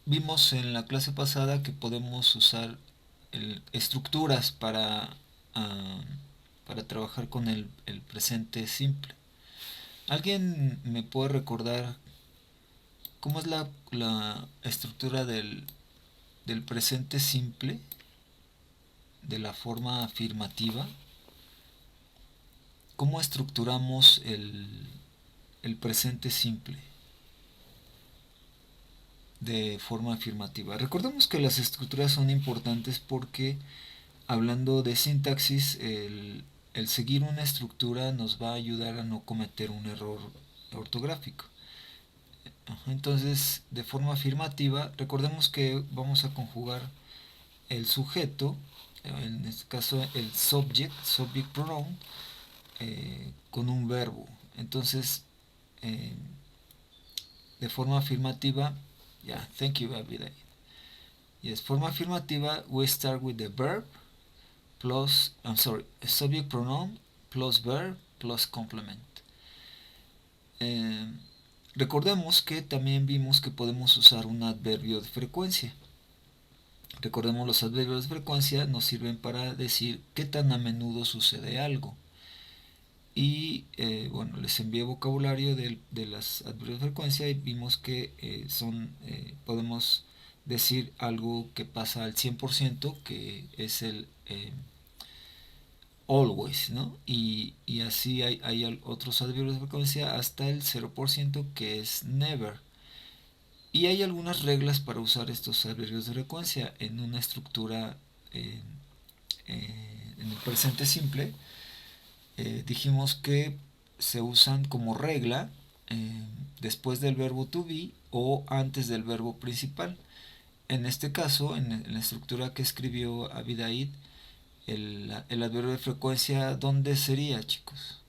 vimos en la clase pasada que podemos usar estructuras ah, para trabajar con el presente simple. ¿Alguien me puede recordar cómo es la estructura del presente simple, de la forma afirmativa? ¿Cómo estructuramos el presente simple de forma afirmativa? Recordemos que las estructuras son importantes porque, hablando de sintaxis, el seguir una estructura nos va a ayudar a no cometer un error ortográfico. Entonces, de forma afirmativa, recordemos que vamos a conjugar el sujeto, en este caso el subject pronoun, con un verbo. Entonces, eh, de forma afirmativa, yeah, thank you, Abida. Yes, forma afirmativa, we start with the verb plus, I'm sorry, subject pronoun plus verb plus complement. Eh, Recordemos que también vimos que podemos usar un adverbio de frecuencia. Recordemos, los adverbios de frecuencia nos sirven para decir qué tan a menudo sucede algo. Y bueno, les envié vocabulario de las adverbios de frecuencia y vimos que podemos decir algo que pasa al 100%, que es el always, ¿no? Y así hay otros adverbios de frecuencia hasta el 0%, que es never. Y hay algunas reglas para usar estos adverbios de frecuencia en una estructura eh, en el presente simple. Dijimos que se usan como regla eh, después del verbo to be o antes del verbo principal. En este caso, en la estructura que escribió Abidaid, el adverbio de frecuencia, ¿dónde sería, chicos?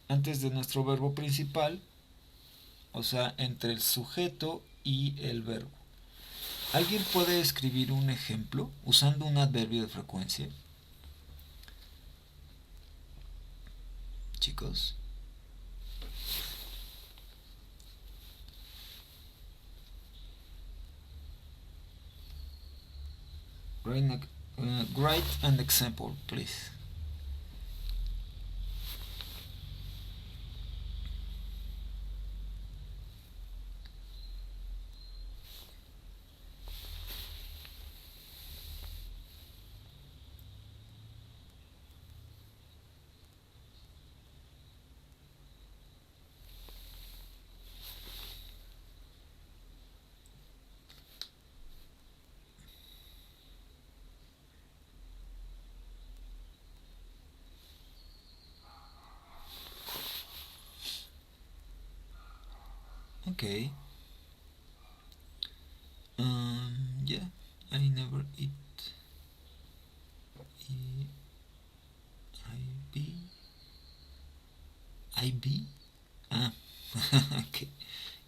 Antes de nuestro verbo principal, o sea, entre el sujeto y el verbo. ¿Alguien puede escribir un ejemplo usando un adverbio de frecuencia, chicos? Write an example, please. Okay. Yeah, I never eat. E I B I B. Ah, okay.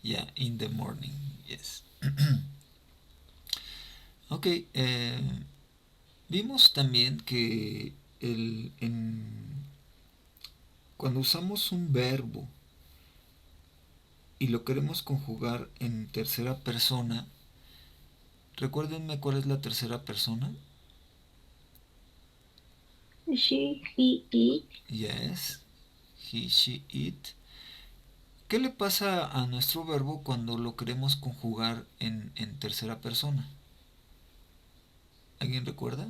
Yeah, in the morning. Yes. Ok. Vimos también que cuando usamos un verbo y lo queremos conjugar en tercera persona, recuérdenme cuál es la tercera persona. She, he, it. Yes, he, she, it. ¿Qué le pasa a nuestro verbo cuando lo queremos conjugar en tercera persona? ¿Alguien recuerda?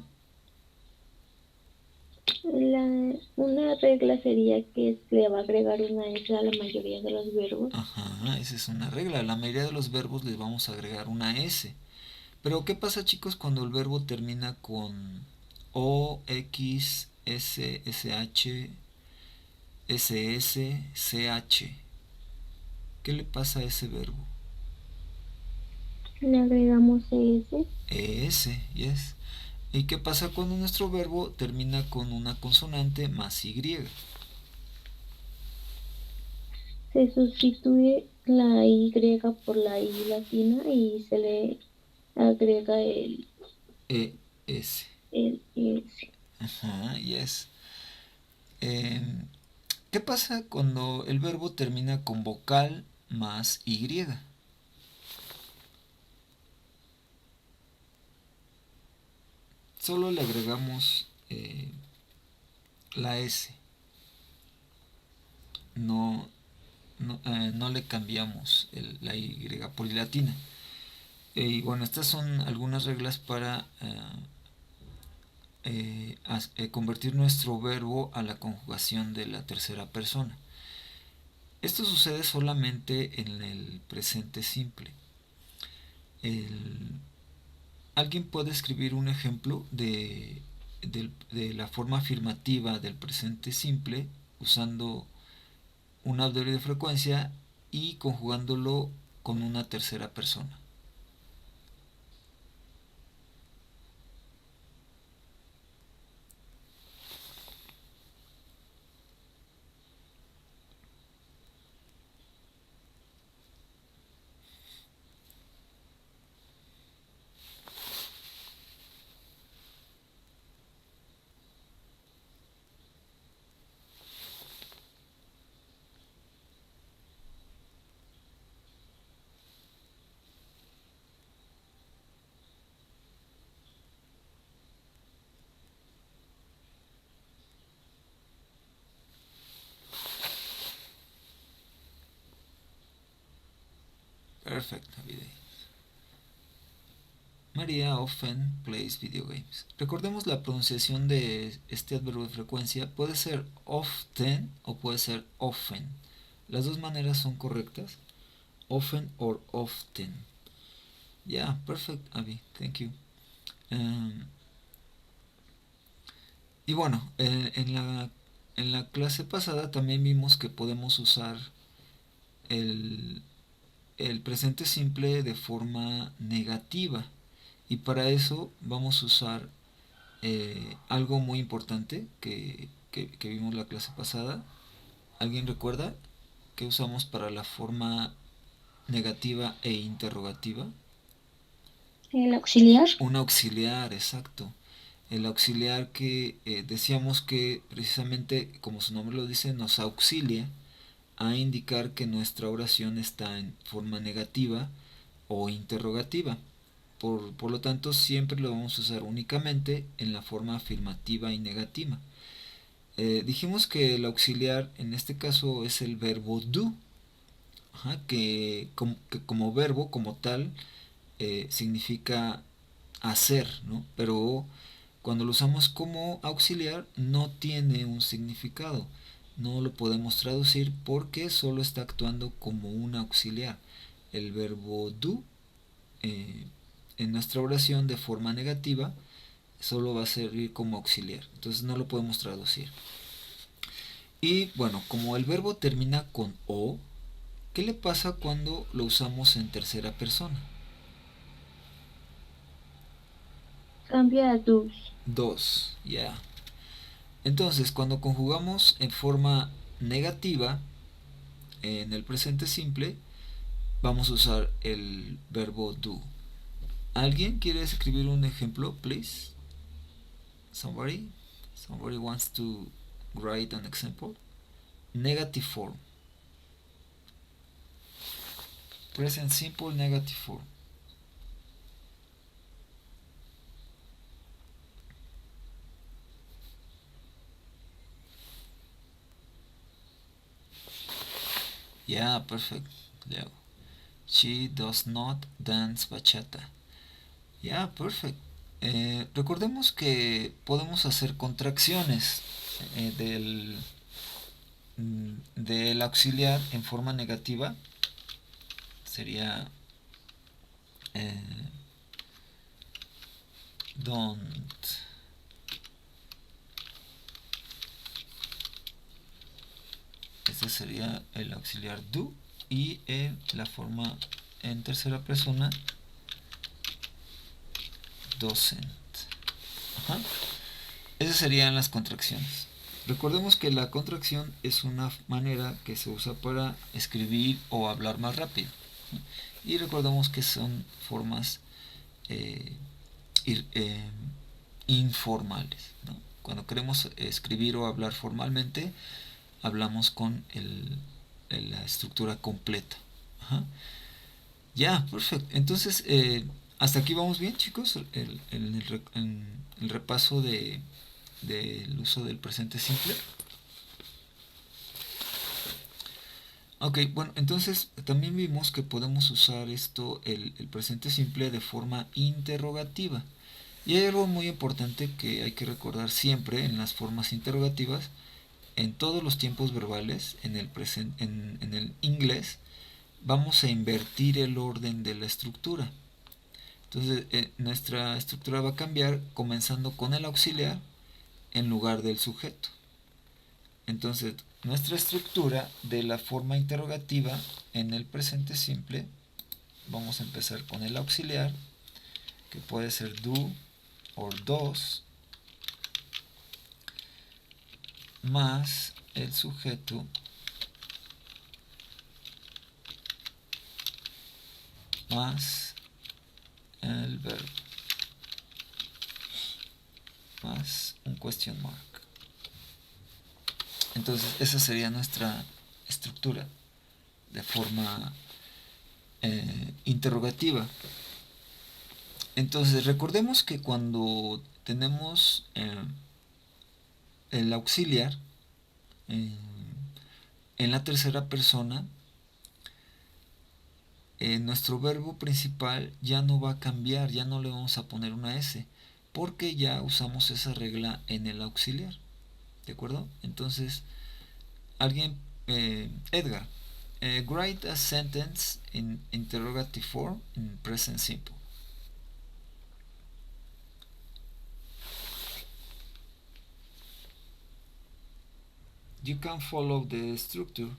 Una regla sería que se le va a agregar una S a la mayoría de los verbos. Ajá, esa es una regla. A la mayoría de los verbos les vamos a agregar una S. Pero ¿qué pasa, chicos, cuando el verbo termina con O, X, S, SH, SS, CH? ¿Qué le pasa a ese verbo? Le agregamos S. ES, yes. ¿Y qué pasa cuando nuestro verbo termina con una consonante más Y? Se sustituye la Y por la I latina y se le agrega ES. el S. Ajá, yes. Eh, ¿Qué pasa cuando el verbo termina con vocal más Y. Solo le agregamos la S, no, no le cambiamos la Y por I latina. Y bueno, estas son algunas reglas para convertir nuestro verbo a la conjugación de la tercera persona. Esto sucede solamente en el presente simple. Alguien puede escribir un ejemplo de la forma afirmativa del presente simple usando un adverbio de frecuencia y conjugándolo con una tercera persona. Perfect, Davide. María often plays video games. Recordemos la pronunciación de este adverbio de frecuencia. Puede ser often o puede ser often. Las dos maneras son correctas. Often or often. Yeah, perfect, Abby. Thank you. Y bueno, en la clase pasada también vimos que podemos usar el, el presente simple de forma negativa. Y para eso vamos a usar algo muy importante que vimos la clase pasada. ¿Alguien recuerda qué usamos para la forma negativa e interrogativa? El auxiliar. Un auxiliar, exacto. El auxiliar que decíamos que precisamente, como su nombre lo dice, nos auxilia a indicar que nuestra oración está en forma negativa o interrogativa. Por lo tanto, siempre lo vamos a usar únicamente en la forma afirmativa y negativa. Dijimos que el auxiliar en este caso es el verbo do, que como verbo, como tal, significa hacer, ¿no? Pero cuando lo usamos como auxiliar no tiene un significado. No lo podemos traducir porque solo está actuando como un auxiliar. El verbo do en nuestra oración de forma negativa solo va a servir como auxiliar. Entonces no lo podemos traducir. Y bueno, como el verbo termina con o, ¿qué le pasa cuando lo usamos en tercera persona? Cambia a dos. Dos, ya. Yeah. Entonces, cuando conjugamos en forma negativa en el presente simple, vamos a usar el verbo do. ¿Alguien quiere escribir un ejemplo, please? Somebody? Somebody wants to write an example? Negative form. Present simple negative form. Yeah, perfect, Leo. She does not dance bachata. Yeah, perfect. Recordemos que podemos hacer contracciones del auxiliar en forma negativa. Sería don't. Este sería el auxiliar do. Y la forma en tercera persona doesn't. Ajá. Esas serían las contracciones. Recordemos que la contracción es una manera que se usa para escribir o hablar más rápido. Y recordemos que son formas informales, ¿no? Cuando queremos escribir o hablar formalmente, hablamos con la estructura completa. Ajá. Ya, perfecto. Entonces, hasta aquí vamos bien, chicos, en el repaso del uso del presente simple. Ok, bueno, entonces también vimos que podemos usar el presente simple de forma interrogativa. Y hay algo muy importante que hay que recordar siempre en las formas interrogativas, en todos los tiempos verbales, en el inglés, vamos a invertir el orden de la estructura. Entonces, nuestra estructura va a cambiar comenzando con el auxiliar en lugar del sujeto. Entonces, nuestra estructura de la forma interrogativa en el presente simple, vamos a empezar con el auxiliar, que puede ser do o dos, más el sujeto más el verbo más un question mark. Entonces, esa sería nuestra estructura de forma interrogativa. Entonces, recordemos que cuando tenemos el auxiliar eh, en la tercera persona, nuestro verbo principal ya no va a cambiar, ya no le vamos a poner una S, porque ya usamos esa regla en el auxiliar. ¿De acuerdo? Entonces, Edgar, write a sentence in interrogative form in present simple. You can follow the structure.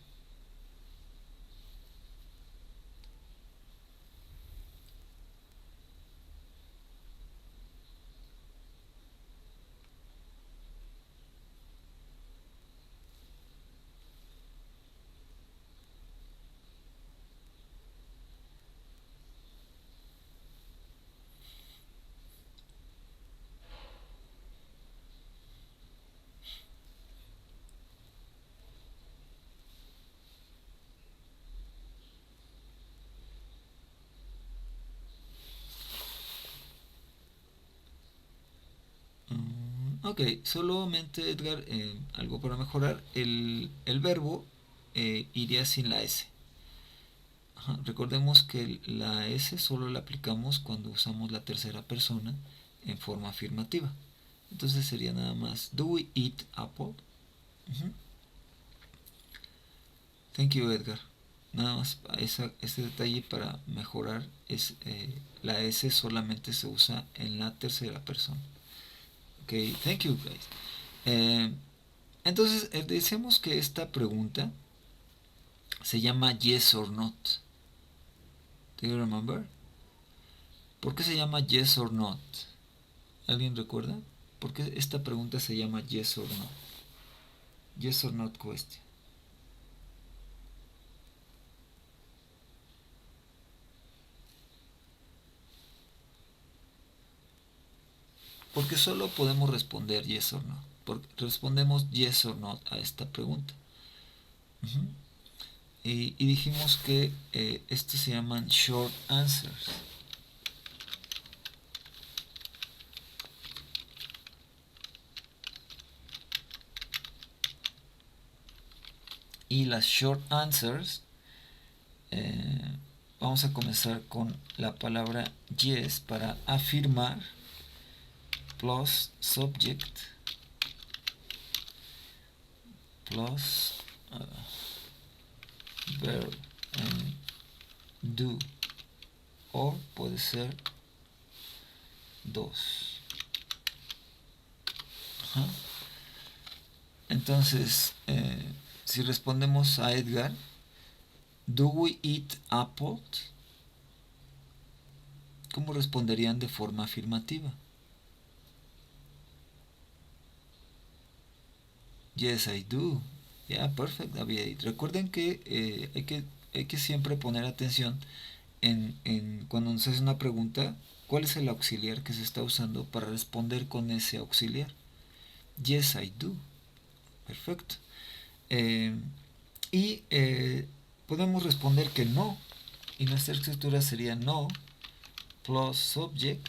Ok, solamente Edgar, algo para mejorar. El verbo iría sin la S. Ajá, recordemos que la S solo la aplicamos cuando usamos la tercera persona en forma afirmativa. Entonces sería nada más, do we eat apple? Ujú. Thank you, Edgar. Nada más ese detalle para mejorar es la S solamente se usa en la tercera persona. Ok, thank you, guys. Eh, entonces, decíamos que esta pregunta se llama yes or not. Do you remember? ¿Por qué se llama yes or not? ¿Alguien recuerda? ¿Por qué esta pregunta se llama yes or no? Yes or not question. Porque solo podemos responder yes or no. Porque respondemos yes or no a esta pregunta. Uh-huh. Y dijimos que estos se llaman short answers. Y las short answers, vamos a comenzar con la palabra yes para afirmar, plus subject, plus verb and do, o puede ser dos. Ajá. Entonces, si respondemos a Edgar, do we eat apples? ¿Cómo responderían de forma afirmativa? Yes, I do. Yeah, perfect, David. Recuerden que, hay que siempre poner atención en cuando nos hace una pregunta, ¿cuál es el auxiliar que se está usando para responder con ese auxiliar? Yes, I do. Perfecto. Eh, y podemos responder que no. Y nuestra estructura sería no plus subject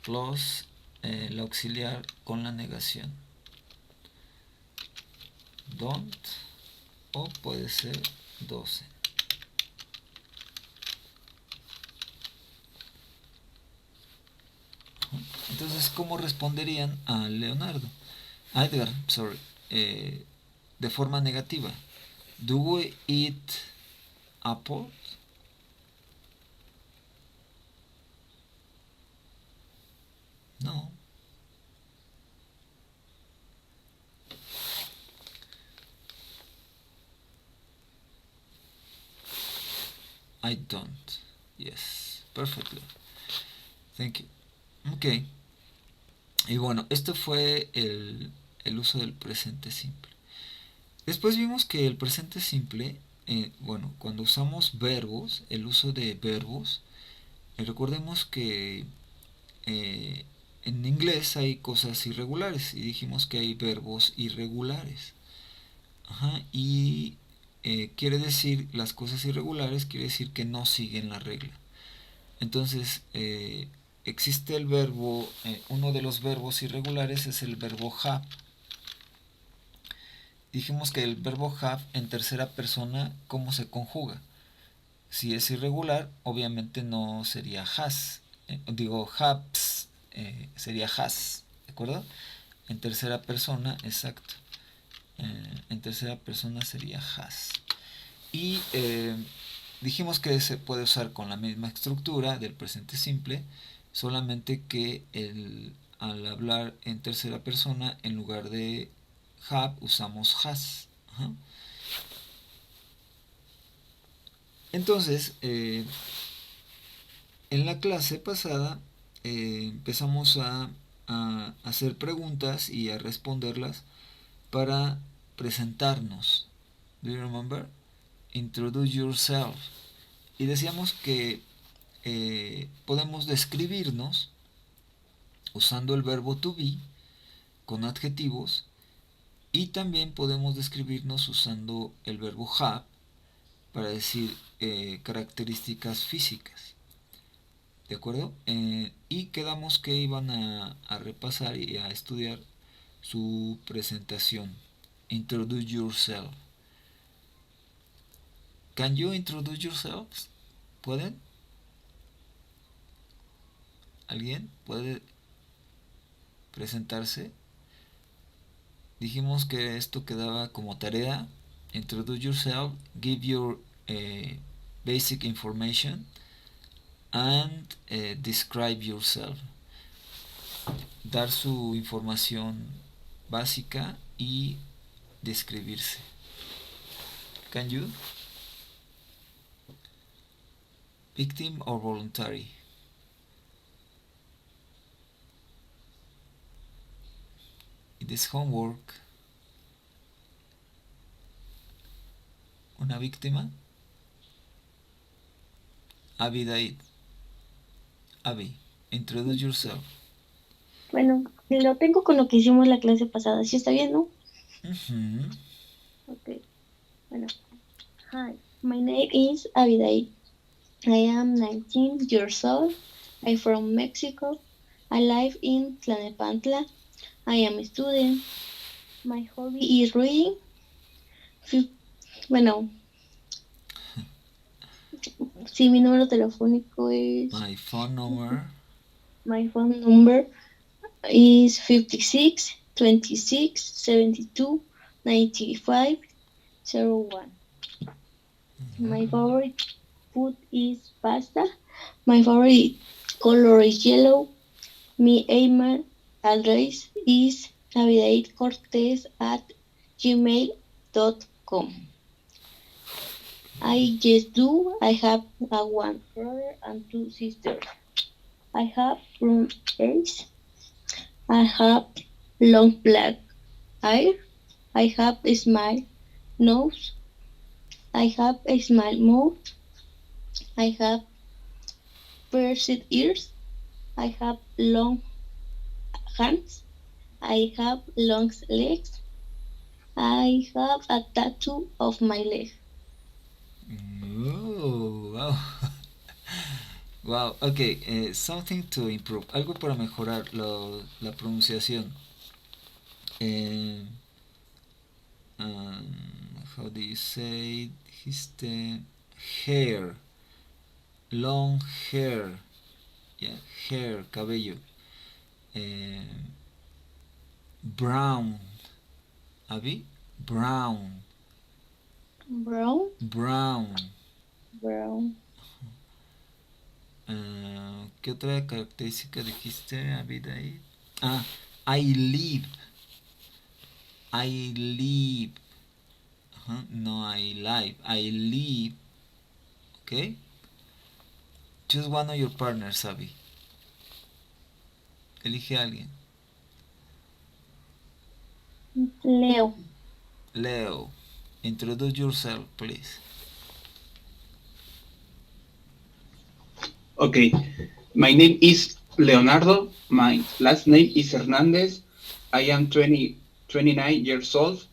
plus la auxiliar con la negación. Don't, o puede ser doesn't. Entonces, ¿cómo responderían a Leonardo? A Edgar, sorry. De forma negativa. Do we eat apples? No. I don't. Yes. Perfectly. Thank you. Ok. Y bueno, esto fue el uso del presente simple. Después vimos que el presente simple, bueno, cuando usamos verbos, el uso de verbos, recordemos que en inglés hay cosas irregulares y dijimos que hay verbos irregulares. Ajá, y quiere decir, las cosas irregulares quiere decir que no siguen la regla. Entonces, existe el verbo, uno de los verbos irregulares es el verbo have. Dijimos que el verbo have en tercera persona, ¿cómo se conjuga? Si es irregular, obviamente no sería has. Digo, haves, sería has, ¿de acuerdo? En tercera persona, exacto. En tercera persona sería has. Y dijimos que se puede usar con la misma estructura del presente simple, solamente que al hablar en tercera persona, en lugar de have, usamos has. Ajá. Entonces, en la clase pasada empezamos a hacer preguntas y a responderlas para presentarnos. Do you remember? Introduce yourself. Y decíamos que podemos describirnos usando el verbo to be con adjetivos, y también podemos describirnos usando el verbo have para decir características físicas. ¿De acuerdo? Y quedamos que iban a repasar y a estudiar su presentación. Introduce yourself. Can you introduce yourselves? ¿Pueden? ¿Alguien puede presentarse? Dijimos que esto quedaba como tarea. Introduce yourself, give your basic information, and describe yourself. Dar su información básica y describirse. Can you? Victim or voluntary? It is homework. Una víctima. Abidaid. Abby, introduce yourself. Bueno, lo tengo con lo que hicimos la clase pasada. ¿Sí está bien, no? Uh-huh. Ok. Bueno. Hi, my name is Abidaid. I am 19 years old. I'm from Mexico. I live in Tlanepantla. I am a student. My hobby is reading. Bueno, sí, mi número telefónico es... My phone number. My phone number is 56 26 72 95 01. My favorite food is pasta. My favorite color is yellow. My email address is navidadecortez@gmail.com. I just do. I have one brother and two sisters. I have brown eyes. I have long black hair. I have a small nose. I have a small mouth. I have pierced ears. I have long hands. I have long legs. I have a tattoo of my leg. Oh, wow. Wow, ok, something to improve, algo para mejorar la pronunciación. Eh, um, how do you say dijiste hair, long hair, yeah, hair, cabello. Eh, brown, Abby, brown, Brown, brown. brown, ¿Qué otra característica dijiste, Abby, de ahí? Ah, I live, I live. No, I live, I live. Okay. Choose one of your partners, Abby. Elige a alguien. Leo. Leo. Introduce yourself, please. Okay, my name is Leonardo. My last name is Hernandez. I am 29 years old.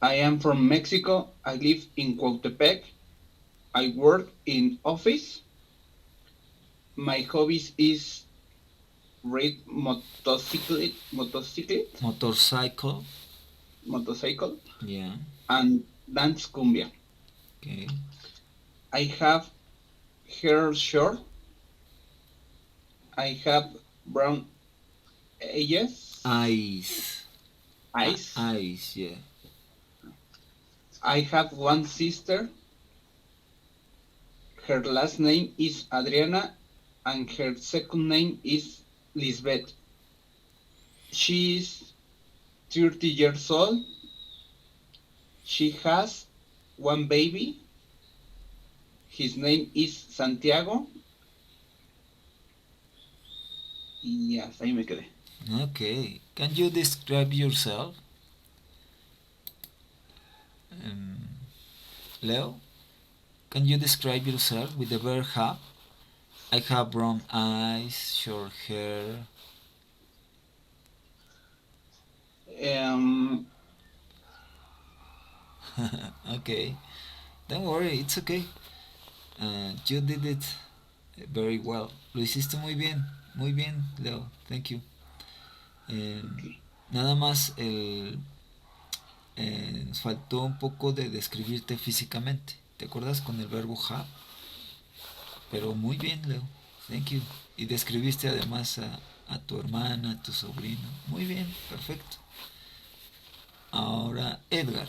I am from Mexico. I live in Cuautepec. I work in office. My hobbies is ride Motorcycle. motorcycle, Yeah. and dance cumbia. Okay. I have hair short. I have brown Eyes. eyes. Eyes, yeah. I have one sister. Her last name is Adriana, and her second name is Lisbeth. She is 30 years old. She has one baby. His name is Santiago. Yes, ahí me quedé. Okay. Can you describe yourself? Um, Leo? Can you describe yourself with the verb have? I have brown eyes, short hair. Um, Okay. Don't worry, it's okay. You did it very well. Lo hiciste muy bien. Muy bien, Leo. Thank you. okay. Nada más nos faltó un poco de describirte físicamente. ¿Te acuerdas con el verbo have? Pero muy bien, Leo. Thank you. Y describiste además a tu hermana, a tu sobrino. Muy bien, perfecto. Ahora, Edgar.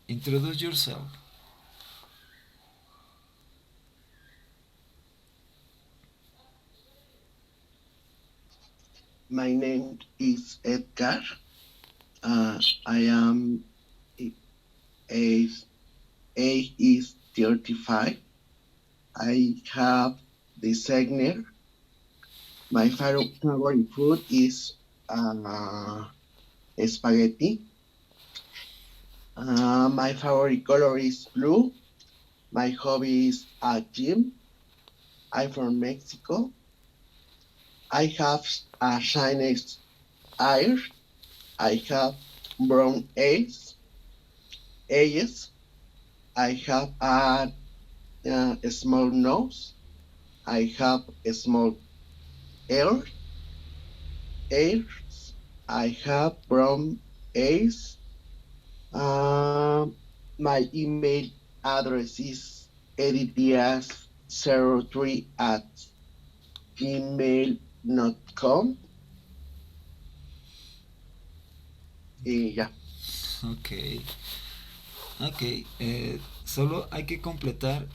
Introduce yourself. My name is Edgar. I am age, age is 35. I have designer. My favorite food is spaghetti. My favorite color is blue. My hobby is gym. I'm from Mexico. I have a shiny eye. I have brown eyes. I have a small nose. I have a small ear. Ears. I have brown eyes. My email address is eddidias03@gmail.com. Y ya. Ok. Ok. Solo hay que completar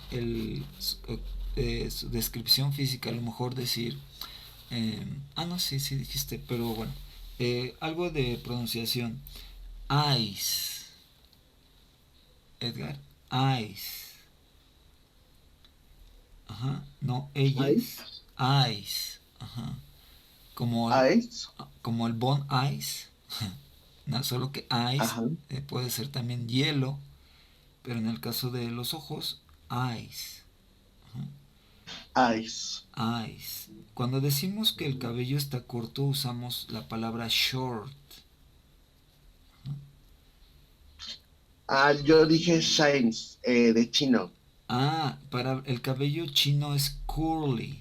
su descripción física. A lo mejor decir... no, sí, sí dijiste. Pero bueno. Algo de pronunciación. Eyes. Edgar. Eyes. Ajá. No, ellas. Eyes. Eyes. Ajá. Como el, Eyes. como el bon ice. No, solo que eyes Ajá. puede ser también hielo. Pero en el caso de los ojos, eyes. Eyes. Eyes. Cuando decimos que el cabello está corto, usamos la palabra short. Yo dije shines, de chino. Para el cabello chino es curly.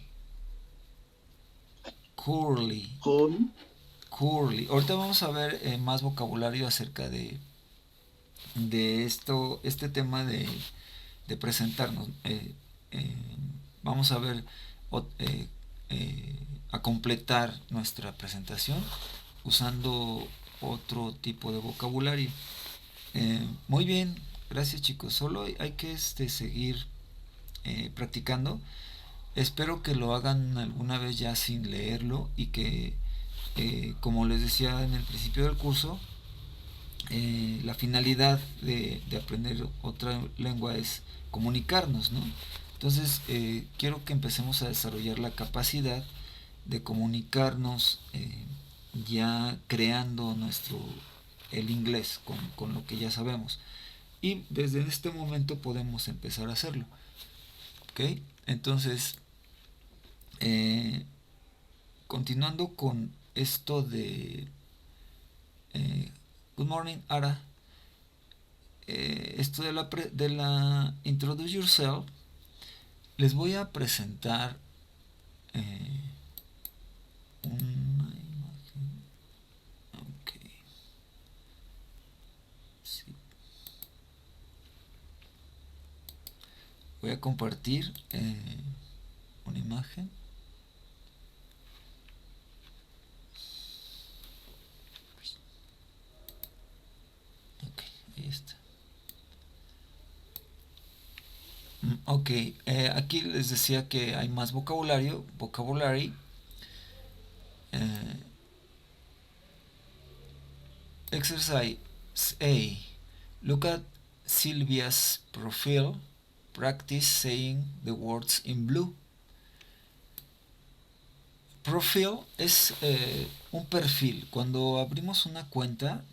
Curly. Cool. Curly. Ahorita vamos a ver más vocabulario acerca de este tema de presentarnos. Eh, Vamos a ver, o- eh, a completar nuestra presentación usando otro tipo de vocabulario. Muy bien, gracias chicos. Solo hay que seguir practicando. Espero que lo hagan alguna vez ya sin leerlo y que, como les decía en el principio del curso, la finalidad de aprender otra lengua es comunicarnos, ¿no? Entonces, quiero que empecemos a desarrollar la capacidad de comunicarnos ya creando el inglés con lo que ya sabemos. Y desde este momento podemos empezar a hacerlo. ¿Ok? Entonces, eh, continuando con esto de Good morning, Ara. Esto de la Introduce Yourself, les voy a presentar eh, una imagen. Ok. Sí. Voy a compartir una imagen. Ok, ahí está. Ok, aquí les decía que hay más vocabulary. Eh, Exercise A. Look at Sylvia's profile. Practice saying the words in blue. Profile es un perfil. Cuando abrimos una cuenta,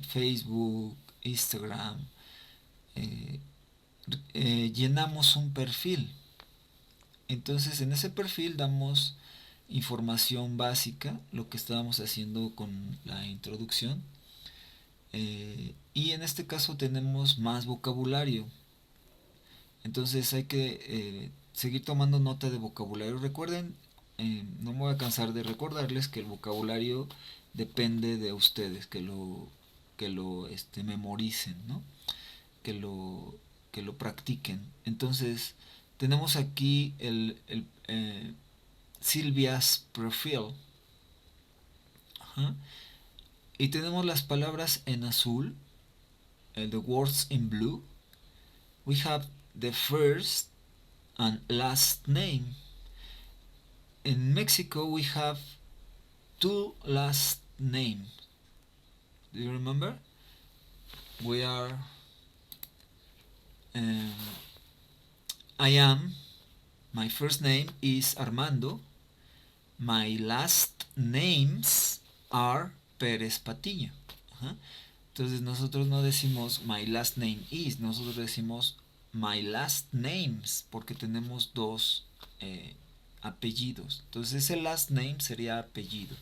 Facebook, Instagram, eh, llenamos un perfil. Entonces en ese perfil damos información básica, lo que estábamos haciendo con la introducción. Y en este caso tenemos más vocabulario. Entonces hay que seguir tomando nota de vocabulario. Recuerden, no me voy a cansar de recordarles que el vocabulario depende de ustedes, que lo memoricen, ¿no? Que lo, que lo practiquen. Entonces tenemos aquí Silvia's profile. Ajá. Y tenemos las palabras en azul, the words in blue. We have the first and last name. In Mexico, we have two last names. Do you remember? We are. I am. My first name is Armando. My last names are Pérez Patiño. Ajá. Entonces nosotros no decimos my last name is, nosotros decimos my last names porque tenemos dos apellidos. Entonces ese last name sería apellido.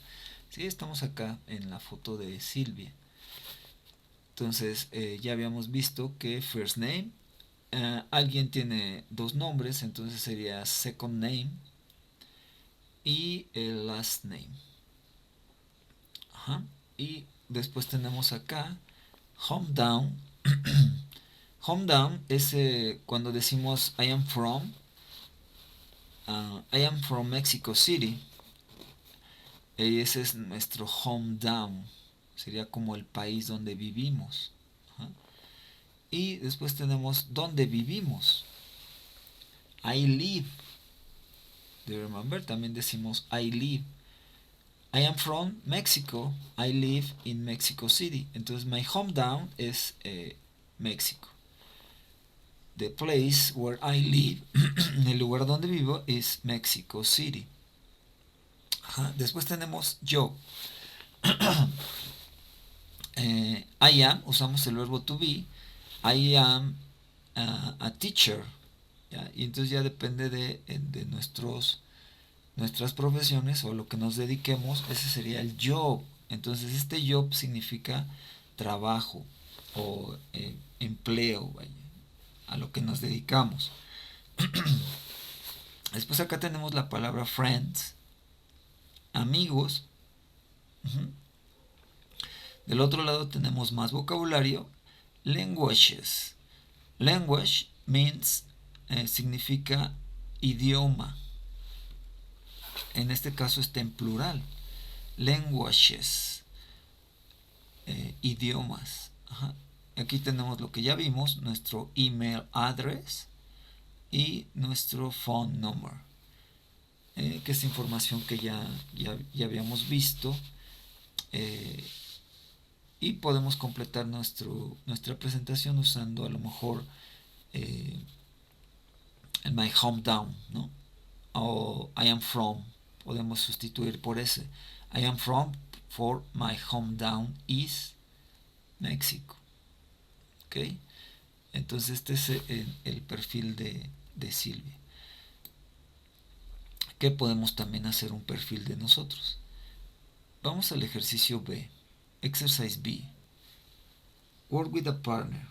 ¿Sí? Estamos acá en la foto de Silvia. Entonces ya habíamos visto que first name, alguien tiene dos nombres, entonces sería second name y el last name. Ajá. Y después tenemos acá hometown. Hometown es cuando decimos I am from Mexico City. Ese es nuestro hometown. Sería como el país donde vivimos. Ajá. Y después tenemos donde vivimos. I live. Do you remember? También decimos I live. I am from Mexico. I live in Mexico City. Entonces my hometown es México. The place where I live, el lugar donde vivo, es Mexico City. Ajá. Después tenemos yo. I am, usamos el verbo to be. I am a teacher. ¿Ya? Y entonces ya depende de nuestras profesiones o lo que nos dediquemos, ese sería el job. Entonces este job significa trabajo o empleo, vaya, a lo que nos dedicamos. Después acá tenemos la palabra friends, amigos. Del otro lado tenemos más vocabulario, languages. Language means, significa idioma. En este caso está en plural. Languages, idiomas. Aquí tenemos lo que ya vimos, nuestro email address y nuestro phone number, que es información que ya habíamos visto, y podemos completar nuestra presentación usando a lo mejor el my hometown, ¿no? O I am from, podemos sustituir por ese. I am from, for my hometown is Mexico. ¿Ok? Entonces este es el perfil de Silvia. Que podemos también hacer un perfil de nosotros. Vamos al ejercicio B. Exercise B. Work with a partner.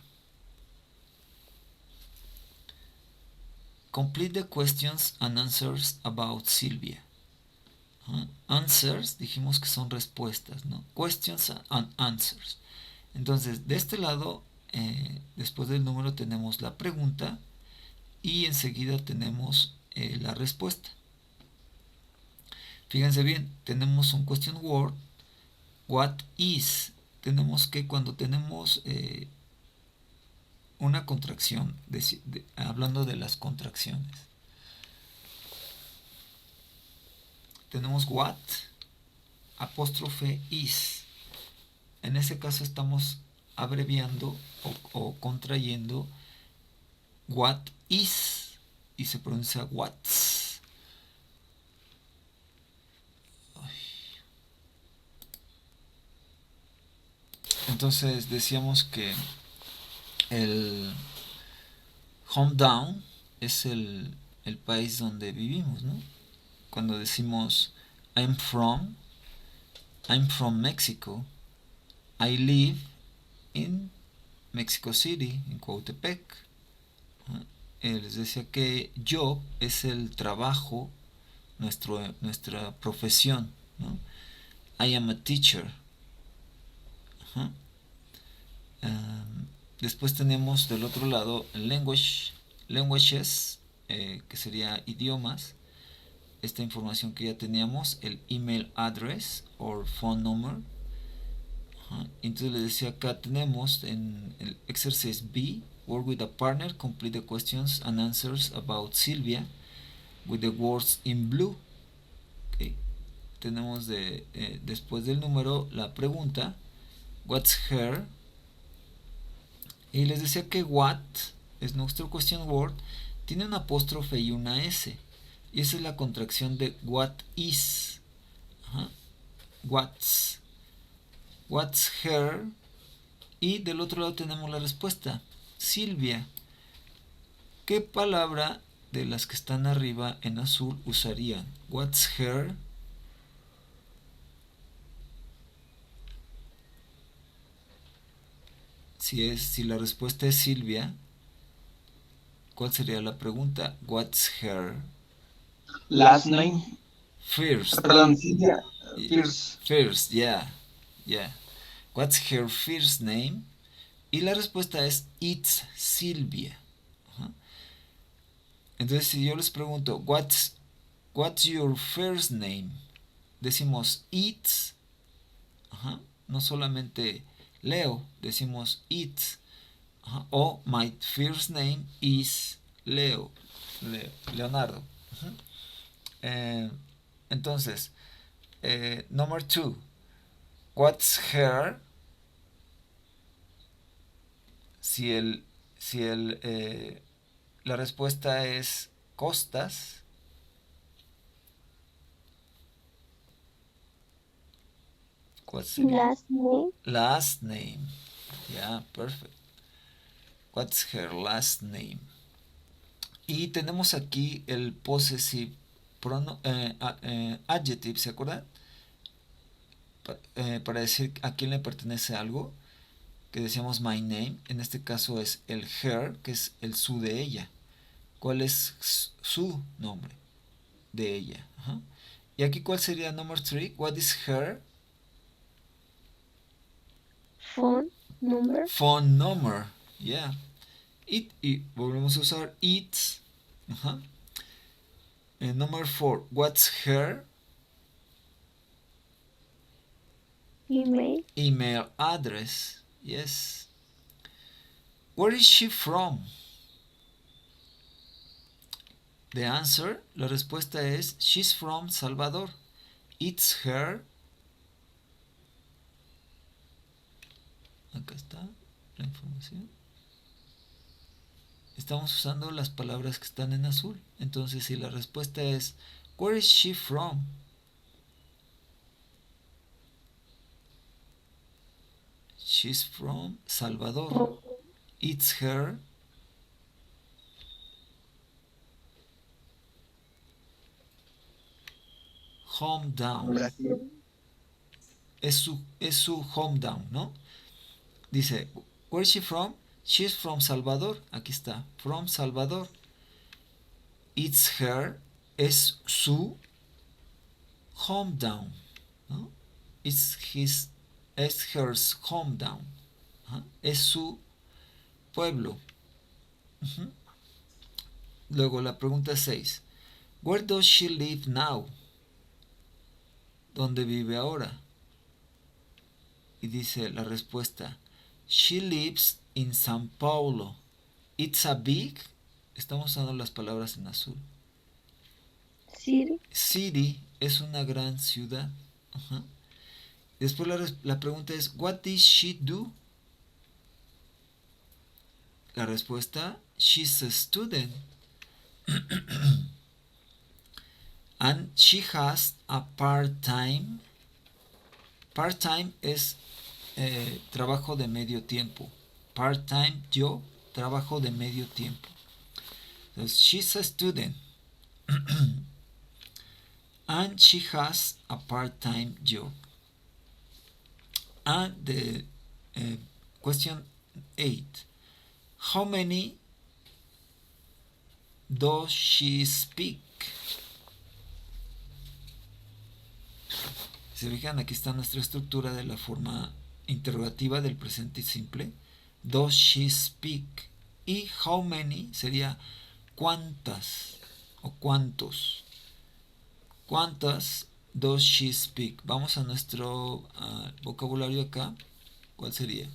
Complete the questions and answers about Silvia. Answers, dijimos que son respuestas, ¿no? Questions and answers. Entonces, de este lado, después del número tenemos la pregunta y enseguida tenemos la respuesta. Fíjense bien, tenemos un question word. What is? Tenemos que cuando tenemos una contracción, hablando de las contracciones, tenemos what, apóstrofe is. En ese caso estamos abreviando o contrayendo what is y se pronuncia what's. Entonces decíamos que el hometown es el país donde vivimos, ¿no? Cuando decimos I'm from Mexico, I live in Mexico City, en Cuautepec. Les decía que job es el trabajo, nuestra profesión, ¿no? I am a teacher. Después tenemos del otro lado languages, que sería idiomas. Esta información que ya teníamos, el email address o phone number. Entonces les decía, acá tenemos en el exercise B, work with a partner, complete the questions and answers about Silvia with the words in blue. Okay. Tenemos después del número la pregunta, what's her? Y les decía que what es nuestro question word, tiene una apóstrofe y una S. Y esa es la contracción de what is. What's her. Y del otro lado tenemos la respuesta, Silvia. ¿Qué palabra de las que están arriba en azul usarían? What's her. Si la respuesta es Silvia, ¿cuál sería la pregunta? What's her last name? First. Perdón, Silvia. First, yeah. What's her first name? Y la respuesta es it's Silvia. Entonces, si yo les pregunto, what's your first name? Decimos it's. No solamente Leo, decimos it's. O my first name is Leonardo. Entonces, number 2, what's her? La respuesta es Costas. What's last name? Yeah, perfect. What's her last name? Y tenemos aquí el possessive adjective, ¿se acuerdan? Para decir a quién le pertenece algo. que decíamos my name, en este caso es el her, que es el su de ella. ¿Cuál es su nombre de ella? Ajá. Y aquí, ¿cuál sería number 3? What is her Phone number. phone number? Yeah. Y volvemos a usar its. Ajá. Number 4, what's her Email address? Yes. Where is she from? The answer, la respuesta es she's from Salvador. It's her. Acá está la información. Estamos usando las palabras que están en azul. Entonces, si la respuesta es where is she from? She's from Salvador. It's her hometown. Brasil. Es su hometown, ¿no? Dice, where is she from? She's from Salvador. Aquí está, from Salvador. It's her, es su hometown, ¿no? Es her hometown. ¿Ah? Es su pueblo. Uh-huh. Luego la pregunta 6. Where does she live now? ¿Dónde vive ahora? Y dice la respuesta, she lives in San Paulo. It's a big, estamos usando las palabras en azul. City es una gran ciudad. Uh-huh. Después la pregunta es, what does she do? La respuesta, she's a student. And she has a part-time. Part-time es trabajo de medio tiempo. Part-time job, trabajo de medio tiempo. So she's a student. And she has a part-time job. And the question 8. How many does she speak? Si se fijan, aquí está nuestra estructura de la forma interrogativa del presente simple. Does she speak? Y how many sería cuántas o cuántos. ¿Cuántas does she speak? Vamos a nuestro vocabulario acá. ¿Cuál sería?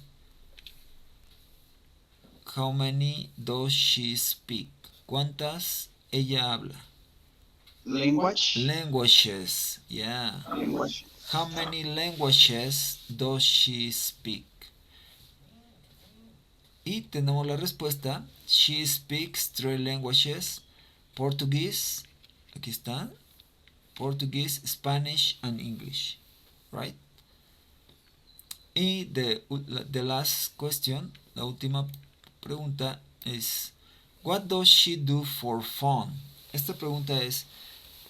How many does she speak? ¿Cuántas ella habla? Languages. Yeah. Language. How many languages does she speak? Y tenemos la respuesta. She speaks 3 languages. Portuguese. Aquí está. Portuguese, Spanish, and English. Right? Y the last question, la última pregunta es, what does she do for fun? Esta pregunta es,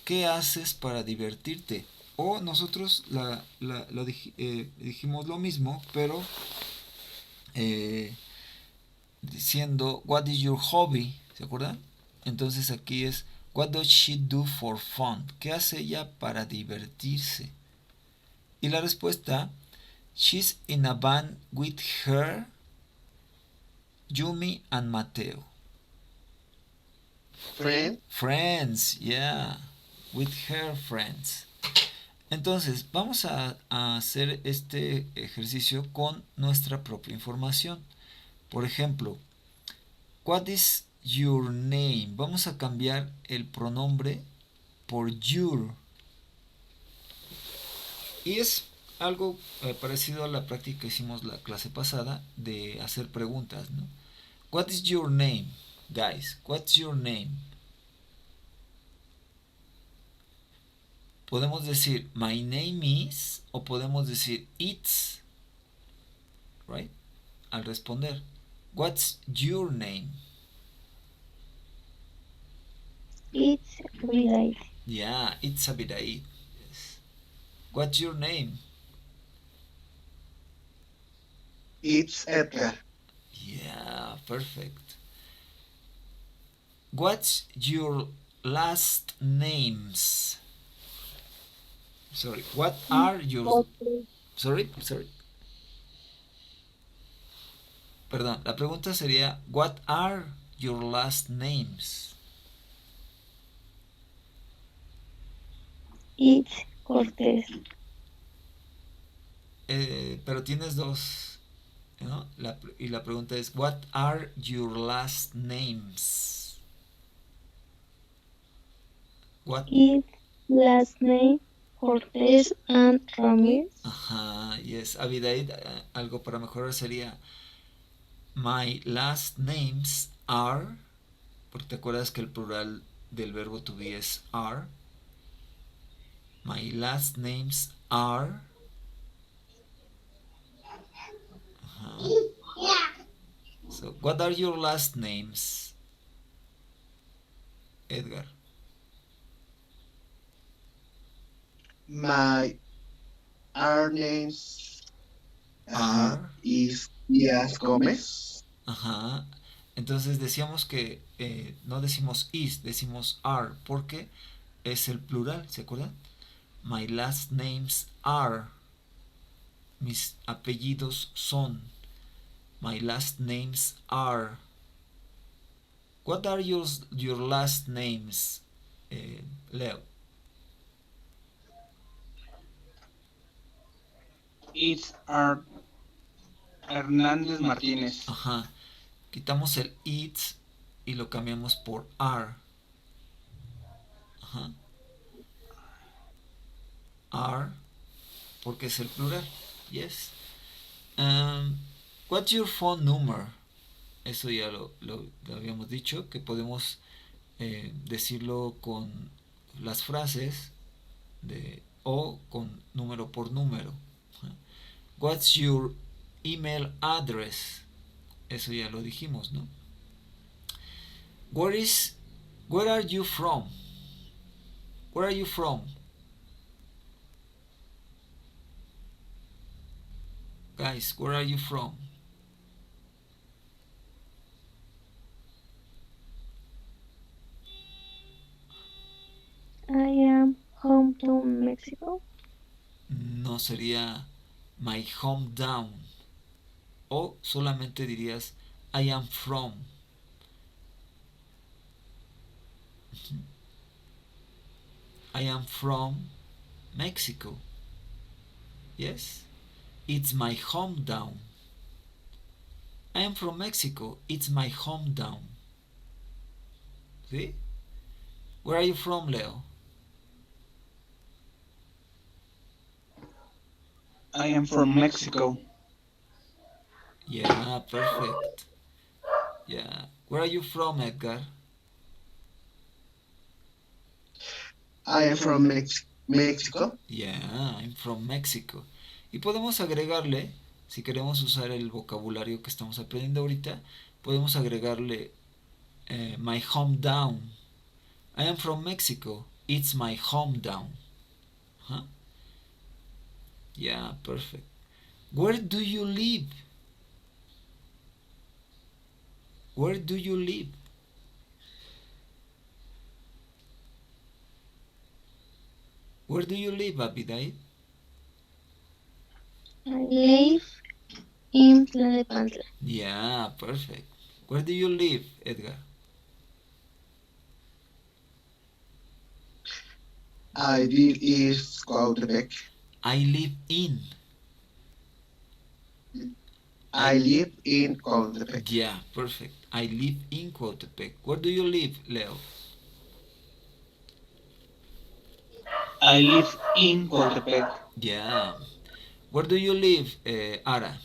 ¿qué haces para divertirte? O nosotros dijimos lo mismo, pero diciendo, what is your hobby? ¿Se acuerdan? Entonces aquí es, what does she do for fun? ¿Qué hace ella para divertirse? Y la respuesta, she's in a band with her, Yumi and Mateo. Friends, yeah. With her friends. Entonces, vamos a hacer este ejercicio con nuestra propia información. Por ejemplo, what is your name? Vamos a cambiar el pronombre por your. Y es algo parecido a la práctica que hicimos la clase pasada de hacer preguntas, ¿no? What is your name, guys? What's your name? Podemos decir my name is o podemos decir it's, right? Al responder, what's your name? It's Abigail. Yeah, it's Abidaid. Yes. What's your name? It's Edgar. Yeah, perfect. What's your last names? Sorry, what are your... Cortés. Sorry. Perdón, la pregunta sería, what are your last names? It's Cortés. Pero tienes dos, ¿no? Y la pregunta es, what are your last names? What? It's last name Cortés and Ramírez. Ajá, yes. Abidaid, algo para mejorar sería, my last names are, porque te acuerdas que el plural del verbo to be es are. My last names are. So, what are your last names, Edgar? My our names Are. is Díaz Gómez. Ajá. Entonces decíamos que no decimos is, decimos are, porque es el plural, ¿se acuerdan? My last names are. Mis apellidos son. My last names are. What are your last names, Leo? It's Hernández Martínez. Ajá. Quitamos el it's y lo cambiamos por are. Ajá. Are, porque es el plural. Yes. What's your phone number? Eso ya lo habíamos dicho, que podemos decirlo con las frases o con número por número. What's your email address? Eso ya lo dijimos, ¿no? Where are you from? Where are you from? Guys, where are you from? I am hometown Mexico. No sería my hometown. O solamente dirías I am from. I am from Mexico. Yes? It's my hometown. I am from Mexico. It's my hometown. See? Where are you from, Leo? I am from Mexico. Yeah, perfect. Yeah. Where are you from, Edgar? I am from Mexico. Yeah, I'm from Mexico. Y podemos agregarle, si queremos usar el vocabulario que estamos aprendiendo ahorita, podemos agregarle my hometown. I am from Mexico. It's my hometown. Huh? Yeah, perfect. Where do you live? Where do you live? Where do you live, Abidai? I live in Tlalnepantla. Yeah, perfect. Where do you live, Edgar? I live in Cuautepec. I live in. I live in Cuautepec. Yeah, perfect. I live in Coatepec. Where do you live, Leo? I live in Coatepec. Yeah. Where do you live, Ara?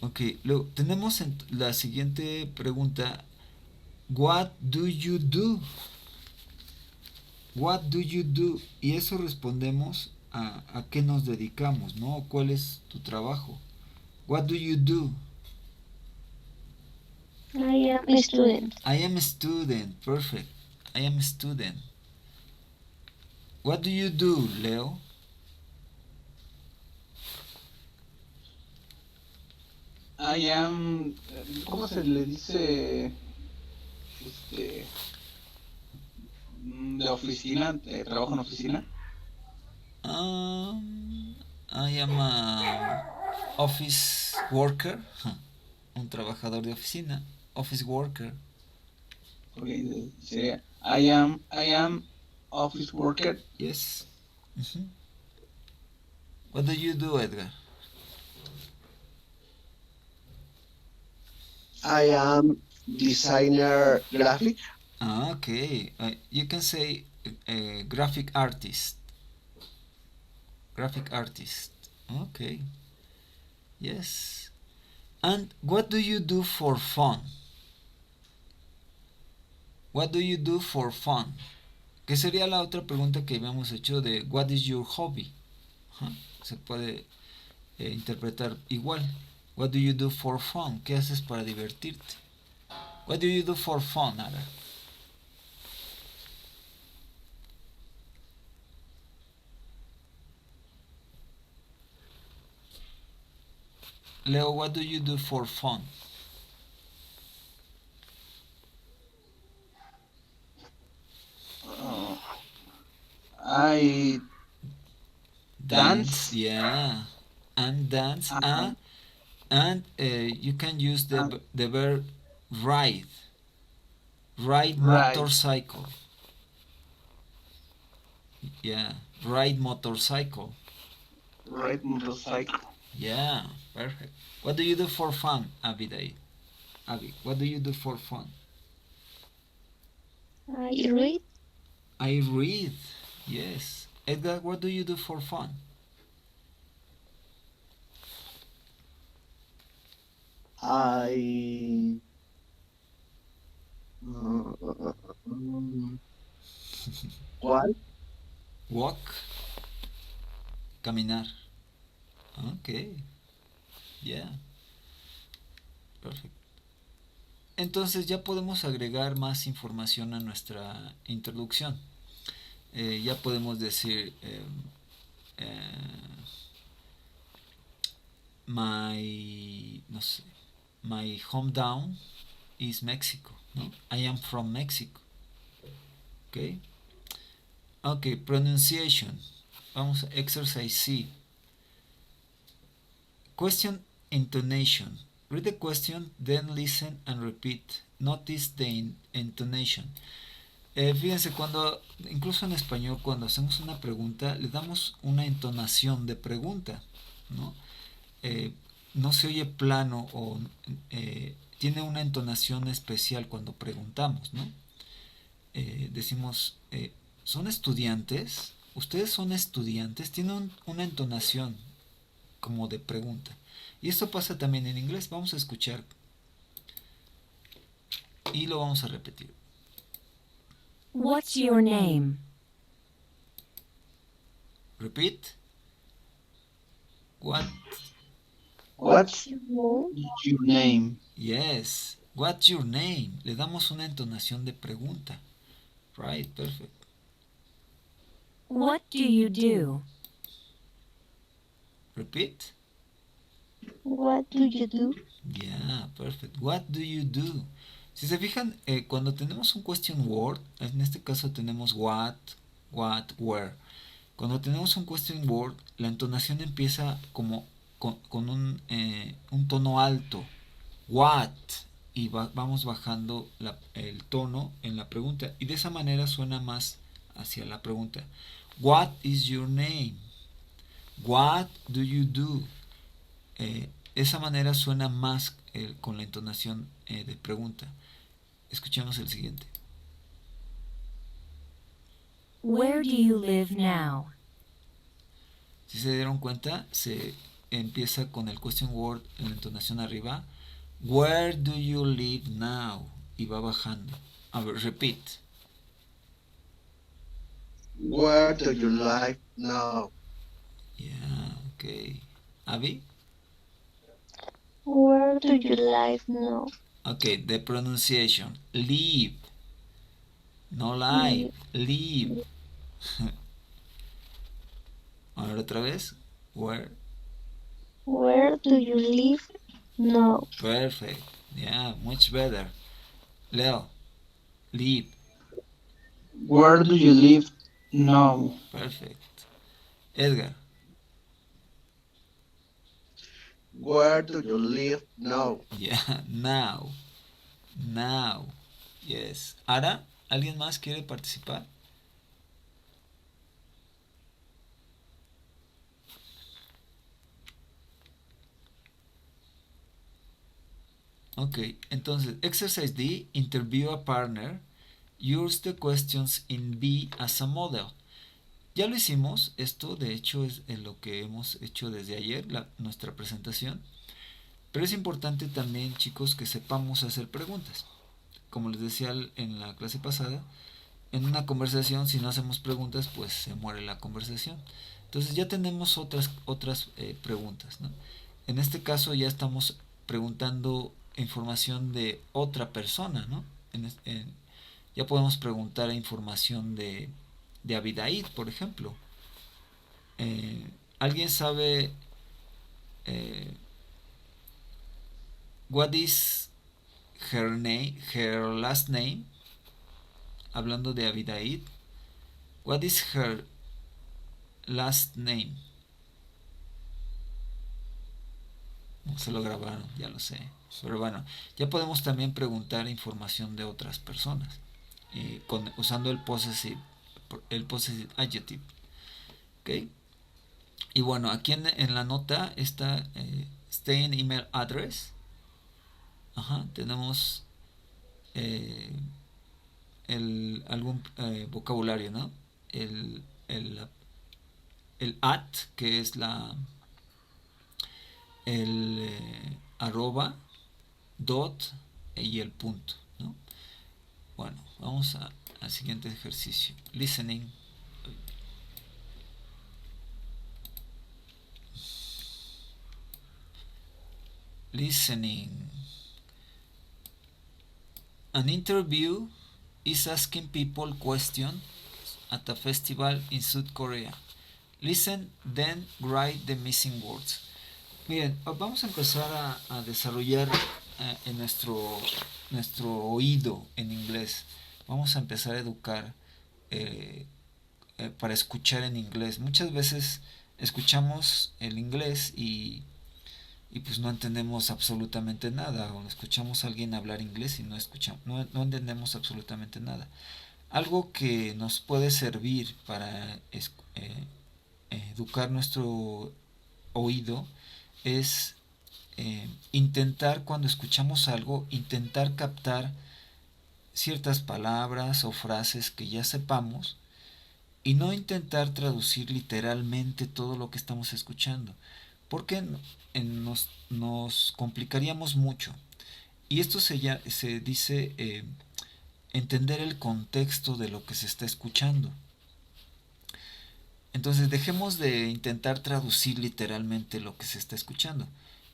Ok, luego tenemos la siguiente pregunta. What do you do? What do you do? Y eso respondemos a qué nos dedicamos, ¿no? ¿Cuál es tu trabajo? What do you do? I am a student. I am a student. Perfect. I am a student. What do you do, Leo? I am, ¿cómo se le dice? De oficina, trabajo en oficina. I am a office worker. Un trabajador de oficina. Office worker. Okay, sería I am office worker. Yes. What do you do, Edgar? I am designer graphic. Okay. You can say graphic artist. Graphic artist. Okay. Yes. And what do you do for fun? What do you do for fun? Que sería la otra pregunta que habíamos hecho de what is your hobby? Se puede interpretar igual. What do you do for fun? ¿Qué haces para divertirte? What do you do for fun, Ara? Leo, what do you do for fun? I dance. Yeah. And dance. And you can use the verb ride. Ride motorcycle. Yeah. Ride motorcycle. Ride motorcycle. Yeah. Perfect. What do you do for fun, Abby, what do you do for fun? I read. I read. Yes. Edgar, what do you do for fun? I what? Walk. Caminar. Okay. Yeah. Perfect. Entonces ya podemos agregar más información a nuestra introducción. Ya podemos decir my hometown is Mexico, ¿no? I am from Mexico. Okay. Okay, pronunciation. Vamos a exercise C. Question intonation. Read the question, then listen and repeat. Notice the intonation. Fíjense, incluso en español, cuando hacemos una pregunta, le damos una entonación de pregunta, ¿no? No se oye plano o tiene una entonación especial cuando preguntamos, ¿no? Decimos, ¿son estudiantes? ¿Ustedes son estudiantes? Tiene una entonación como de pregunta. Y esto pasa también en inglés. Vamos a escuchar y lo vamos a repetir. What's your name? Repeat. What's your name? Yes. What's your name? Le damos una entonación de pregunta. Right, perfect. What do you do? Repeat. What do you do? Yeah, perfect. What do you do? Si se fijan, cuando tenemos un question word, en este caso tenemos what, where. Cuando tenemos un question word, la entonación empieza como con un tono alto. What. Y vamos bajando el tono en la pregunta. Y de esa manera suena más hacia la pregunta. What is your name? What do you do? Esa manera suena más con la entonación de pregunta. Escuchemos el siguiente. Where do you live now? Si se dieron cuenta, se empieza con el question word en la entonación arriba. Where do you live now? Y va bajando. A ver, repeat. Where do you live now? Yeah, okay. Abby? Where do you live now? Okay, the pronunciation. Live. No live. Live. Ahora otra vez. Where? Where do you live now? Perfect. Yeah, much better. Leo. Live. Where do you live now? Perfect. Edgar. Where do you live now? Yeah, now. Now. Yes. Ara, ¿alguien más quiere participar? Ok, entonces, exercise D, interview a partner, use the questions in B as a model. Ya lo hicimos, esto de hecho es lo que hemos hecho desde ayer, nuestra presentación, pero es importante también, chicos, que sepamos hacer preguntas. Como les decía en la clase pasada, en una conversación, si no hacemos preguntas, pues se muere la conversación. Entonces ya tenemos otras preguntas, ¿no? En este caso ya estamos preguntando información de otra persona, ¿no? Ya podemos preguntar información de Abidaid, por ejemplo. ¿Alguien sabe what is her last name? Hablando de Abidaid. What is her last name? No se lo grabaron, ya lo sé. Pero bueno, ya podemos también preguntar información de otras personas. Usando el possessive adjective. ¿Ok? Y bueno, aquí en la nota está stay in email address. Ajá, tenemos algún vocabulario, ¿no? El at, que es el arroba, dot y el punto, ¿no? Bueno, vamos al siguiente ejercicio. Listening. Listening. An interview is asking people questions at a festival in South Korea. Listen, then write the missing words. Miren, vamos a empezar a desarrollar en nuestro oído en inglés. Vamos a empezar a educar para escuchar en inglés. Muchas veces escuchamos el inglés y pues no entendemos absolutamente nada, o escuchamos a alguien hablar inglés y no entendemos absolutamente nada. Algo que nos puede servir para educar nuestro oído es intentar, cuando escuchamos algo, intentar captar ciertas palabras o frases que ya sepamos y no intentar traducir literalmente todo lo que estamos escuchando, porque nos complicaríamos mucho. Y esto se dice entender el contexto de lo que se está escuchando. Entonces dejemos de intentar traducir literalmente lo que se está escuchando.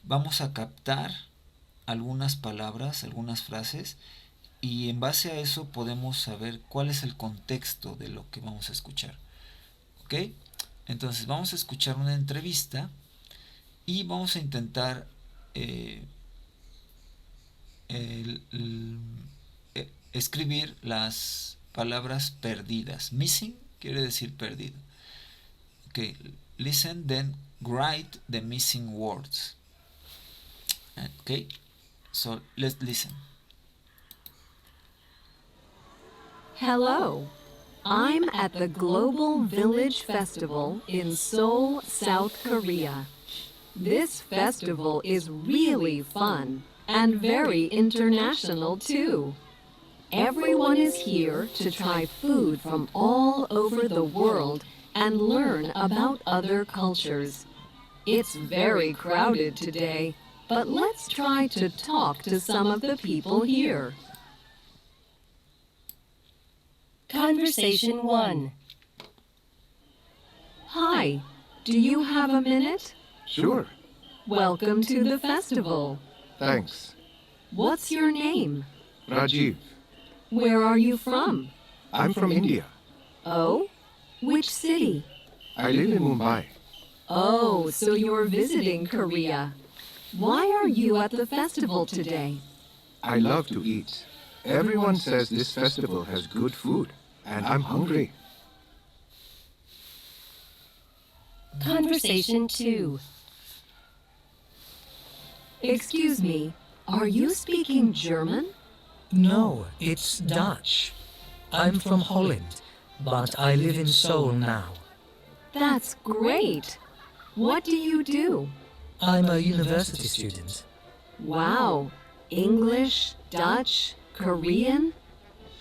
Vamos a captar algunas palabras, algunas frases, y en base a eso podemos saber cuál es el contexto de lo que vamos a escuchar. ¿Ok? Entonces vamos a escuchar una entrevista y vamos a intentar escribir las palabras perdidas. Missing quiere decir perdido. Okay, listen, then write the missing words. Okay, so let's listen. Hello. I'm at the Global Village Festival in Seoul, South Korea. This festival is really fun and very international too. Everyone is here to try food from all over the world and learn about other cultures. It's very crowded today, but let's try to talk to some of the people here. Conversation 1. Hi, do you have a minute? Sure, Welcome to the festival. thanks. What's your name? Rajiv. Where are you from? I'm from India. Oh? Which city? I live in Mumbai. Oh, so you're visiting Korea. Why are you at the festival today? I love to eat. Everyone says this festival has good food, and I'm hungry. Conversation 2. Excuse me, are you speaking German? No, it's Dutch. I'm from Holland, but I live in Seoul now. That's great. What do you do? I'm a university student. Wow. English, Dutch, Korean?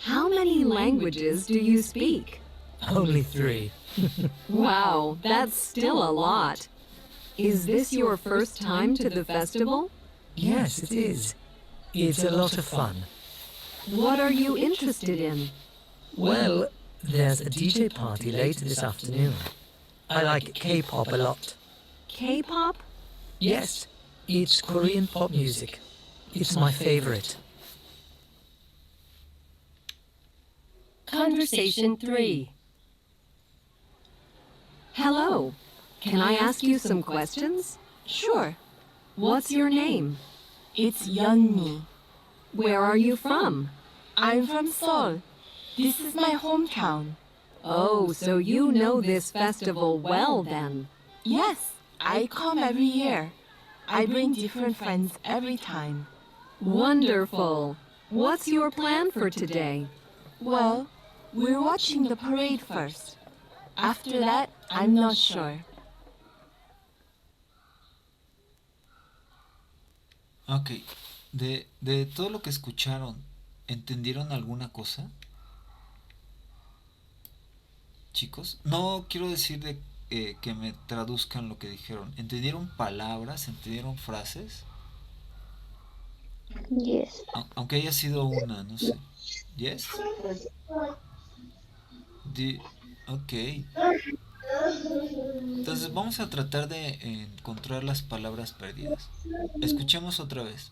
How many languages do you speak? Only 3. Wow, that's still a lot. Is this your first time to the festival? Yes, it is. It's a lot of fun. What are you interested in? Well, there's a DJ party later this afternoon. I like K-pop a lot. K-pop? Yes, it's Korean pop music. It's my favorite. Conversation 3. Hello. Can I ask you some questions? Sure. What's your name? It's Yeonmi. Where are you from? I'm from Seoul. This is my hometown. Oh, so you know this festival well then. Yes, I come every year. I bring different friends every time. Wonderful. What's your plan for today? Well, we're watching the parade first. After that, I'm not sure. Ok, de todo lo que escucharon, ¿entendieron alguna cosa? Chicos, no quiero decir que me traduzcan lo que dijeron. ¿Entendieron palabras? ¿Entendieron frases? Yes. Aunque haya sido una, no sé. ¿Yes? Ok. Entonces vamos a tratar de encontrar las palabras perdidas. Escuchemos otra vez.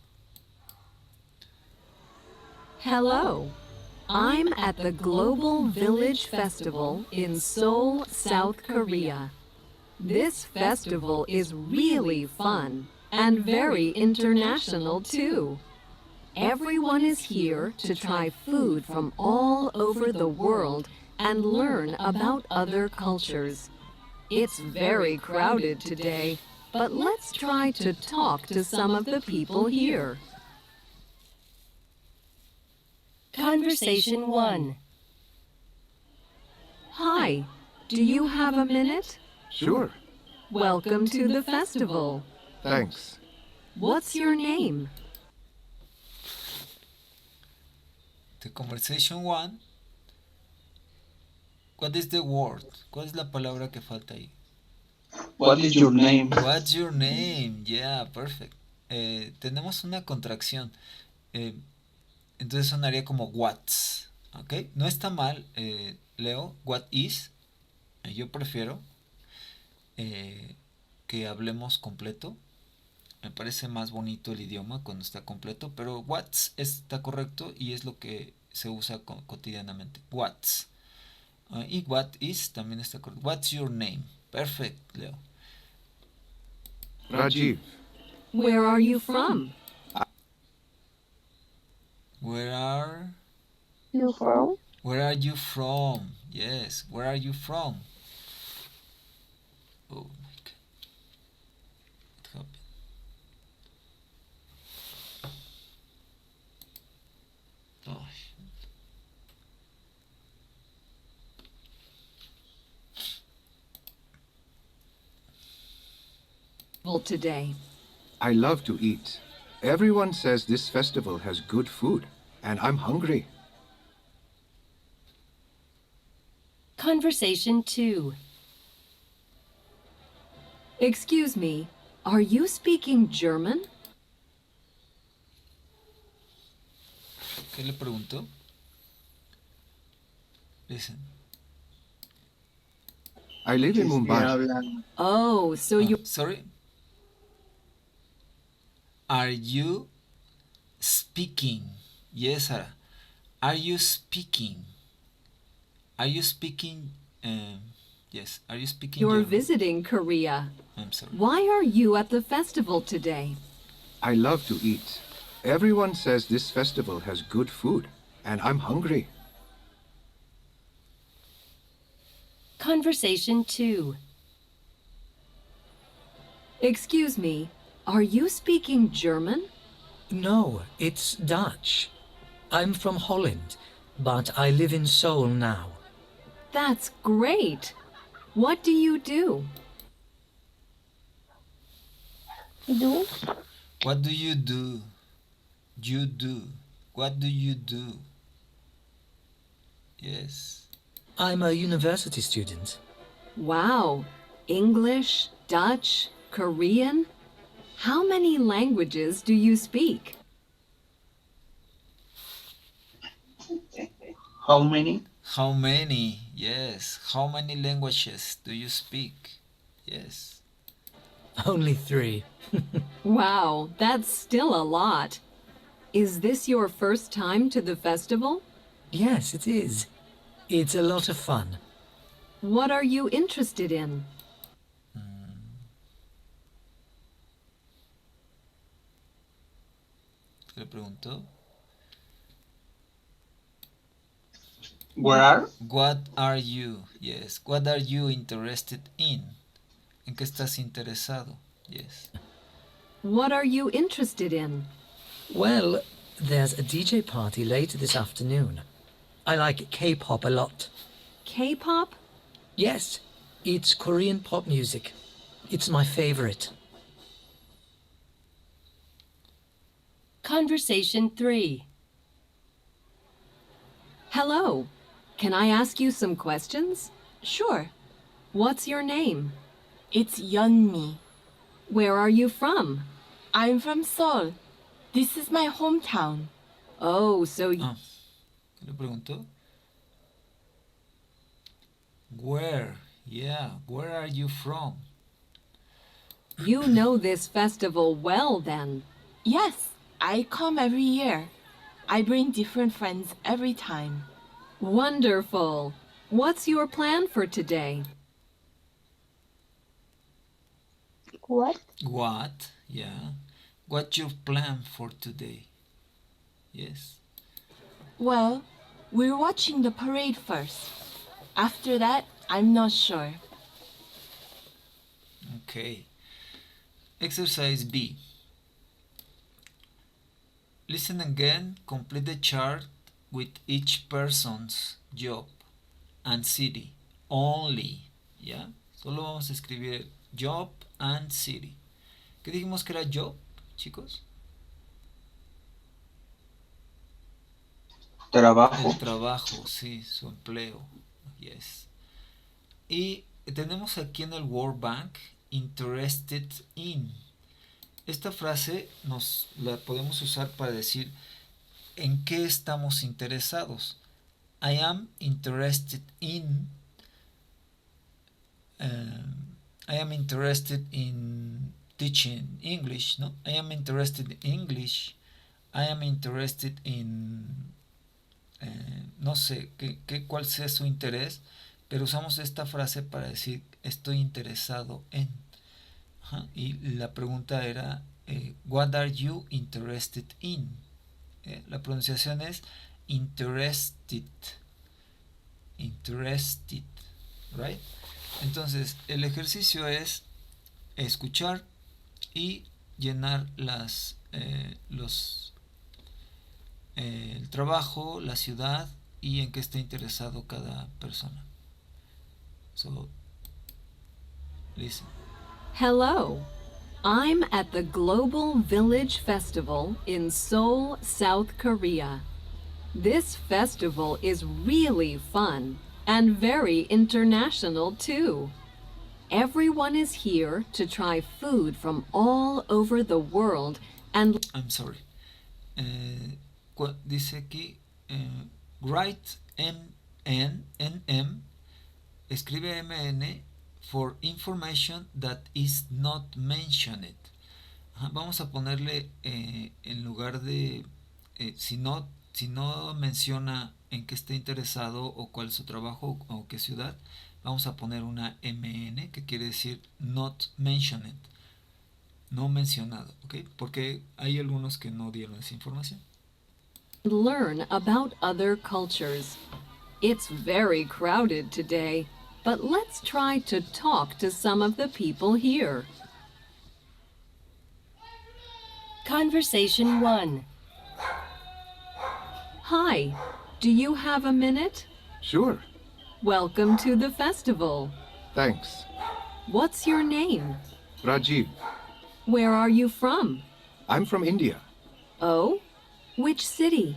Hello. I'm at the Global Village Festival in Seoul, South Korea. This festival is really fun and very international too. Everyone is here to try food from all over the world and learn about other cultures. It's very crowded today, but let's try to talk to some of the people here. Conversation 1. Hi, do you have a minute? Sure. Welcome to the festival. Thanks. What's your name? The conversation 1. What is the word? ¿Cuál es la palabra que falta ahí? What is your name? What's your name? Yeah, perfect. Tenemos una contracción. Entonces sonaría como what's. ¿Ok? No está mal, Leo. What is. Yo prefiero que hablemos completo. Me parece más bonito el idioma cuando está completo. Pero what's está correcto y es lo que se usa cotidianamente. What's. Y what is también está correcto. What's your name? Perfect, Leo. Rajiv. Where are you from? Where are You from? you from? Yes, where are you from? Oh my god. What happened? Oh. Today. I love to eat. Everyone says this festival has good food, and I'm hungry. Conversation 2. Excuse me, are you speaking German? ¿Qué le preguntó? Listen. I live in Mumbai. Oh, so you... Sorry. Are you Speaking. Yes, Sarah. Are you speaking? Are you speaking? Yes. Are you speaking You're German? visiting Korea. I'm sorry. Why are you at the festival today? I love to eat. Everyone says this festival has good food, and I'm hungry. Conversation 2. Excuse me, are you speaking German? No, it's Dutch. I'm from Holland, but I live in Seoul now. That's great. What do you do? Do. What do you do? You do. What do you do? Yes. I'm a university student. Wow, English, Dutch, Korean? How many languages do you speak? How many? How many? Yes. How many languages do you speak? Yes. Only 3. Wow, that's still a lot. Is this your first time to the festival? Yes, it is. It's a lot of fun. What are you interested in? ¿Qué le preguntó? Where are? What are you? Yes. What are you interested in? ¿En qué estás interesado? Yes. What are you interested in? Well, there's a DJ party later this afternoon. I like K-pop a lot. K-pop? Yes, it's Korean pop music. It's my favorite. Conversation 3. Hello. Can I ask you some questions? Sure. What's your name? It's Yeonmi. Where are you from? I'm from Seoul. This is my hometown. Oh, so Ah, ¿qué le preguntó? Where? Yeah, where are you from? you know this festival well then. Yes, I come every year. I bring different friends every time. Wonderful. What's your plan for today? What? What? Yeah. What's your plan for today? Yes. Well, we're watching the parade first. After that, I'm not sure. Okay. Exercise B. Listen again, complete the chart with each person's job and city. Only. ¿Ya? Solo vamos a escribir job and city. ¿Qué dijimos que era job, chicos? Trabajo. El trabajo, sí, su empleo. Yes. Y tenemos aquí en el World Bank interested in. Esta frase nos la podemos usar para decir en qué estamos interesados. I am interested in I am interested in teaching English, ¿no? I am interested in English. I am interested in no sé cuál sea su interés, pero usamos esta frase para decir estoy interesado en. Ajá, y la pregunta era what are you interested in? La pronunciación es interested, right? Entonces el ejercicio es escuchar y llenar el trabajo, la ciudad y en qué está interesado cada persona. So, listen. Hello. I'm at the Global Village Festival in Seoul, South Korea. This festival is really fun and very international too. Everyone is here to try food from all over the world and I'm sorry. Dice aquí, write MN, escribe MN for information that is not mentioned. Vamos a ponerle en lugar de, si no menciona en qué está interesado o cuál es su trabajo o qué ciudad, vamos a poner una MN que quiere decir not mentioned, no mencionado, ¿ok? Porque hay algunos que no dieron esa información. Learn about other cultures. It's very crowded today, but let's try to talk to some of the people here. Conversation 1. Hi, do you have a minute? Sure. Welcome to the festival. Thanks. What's your name? Rajiv. Where are you from? I'm from India. Oh? Which city?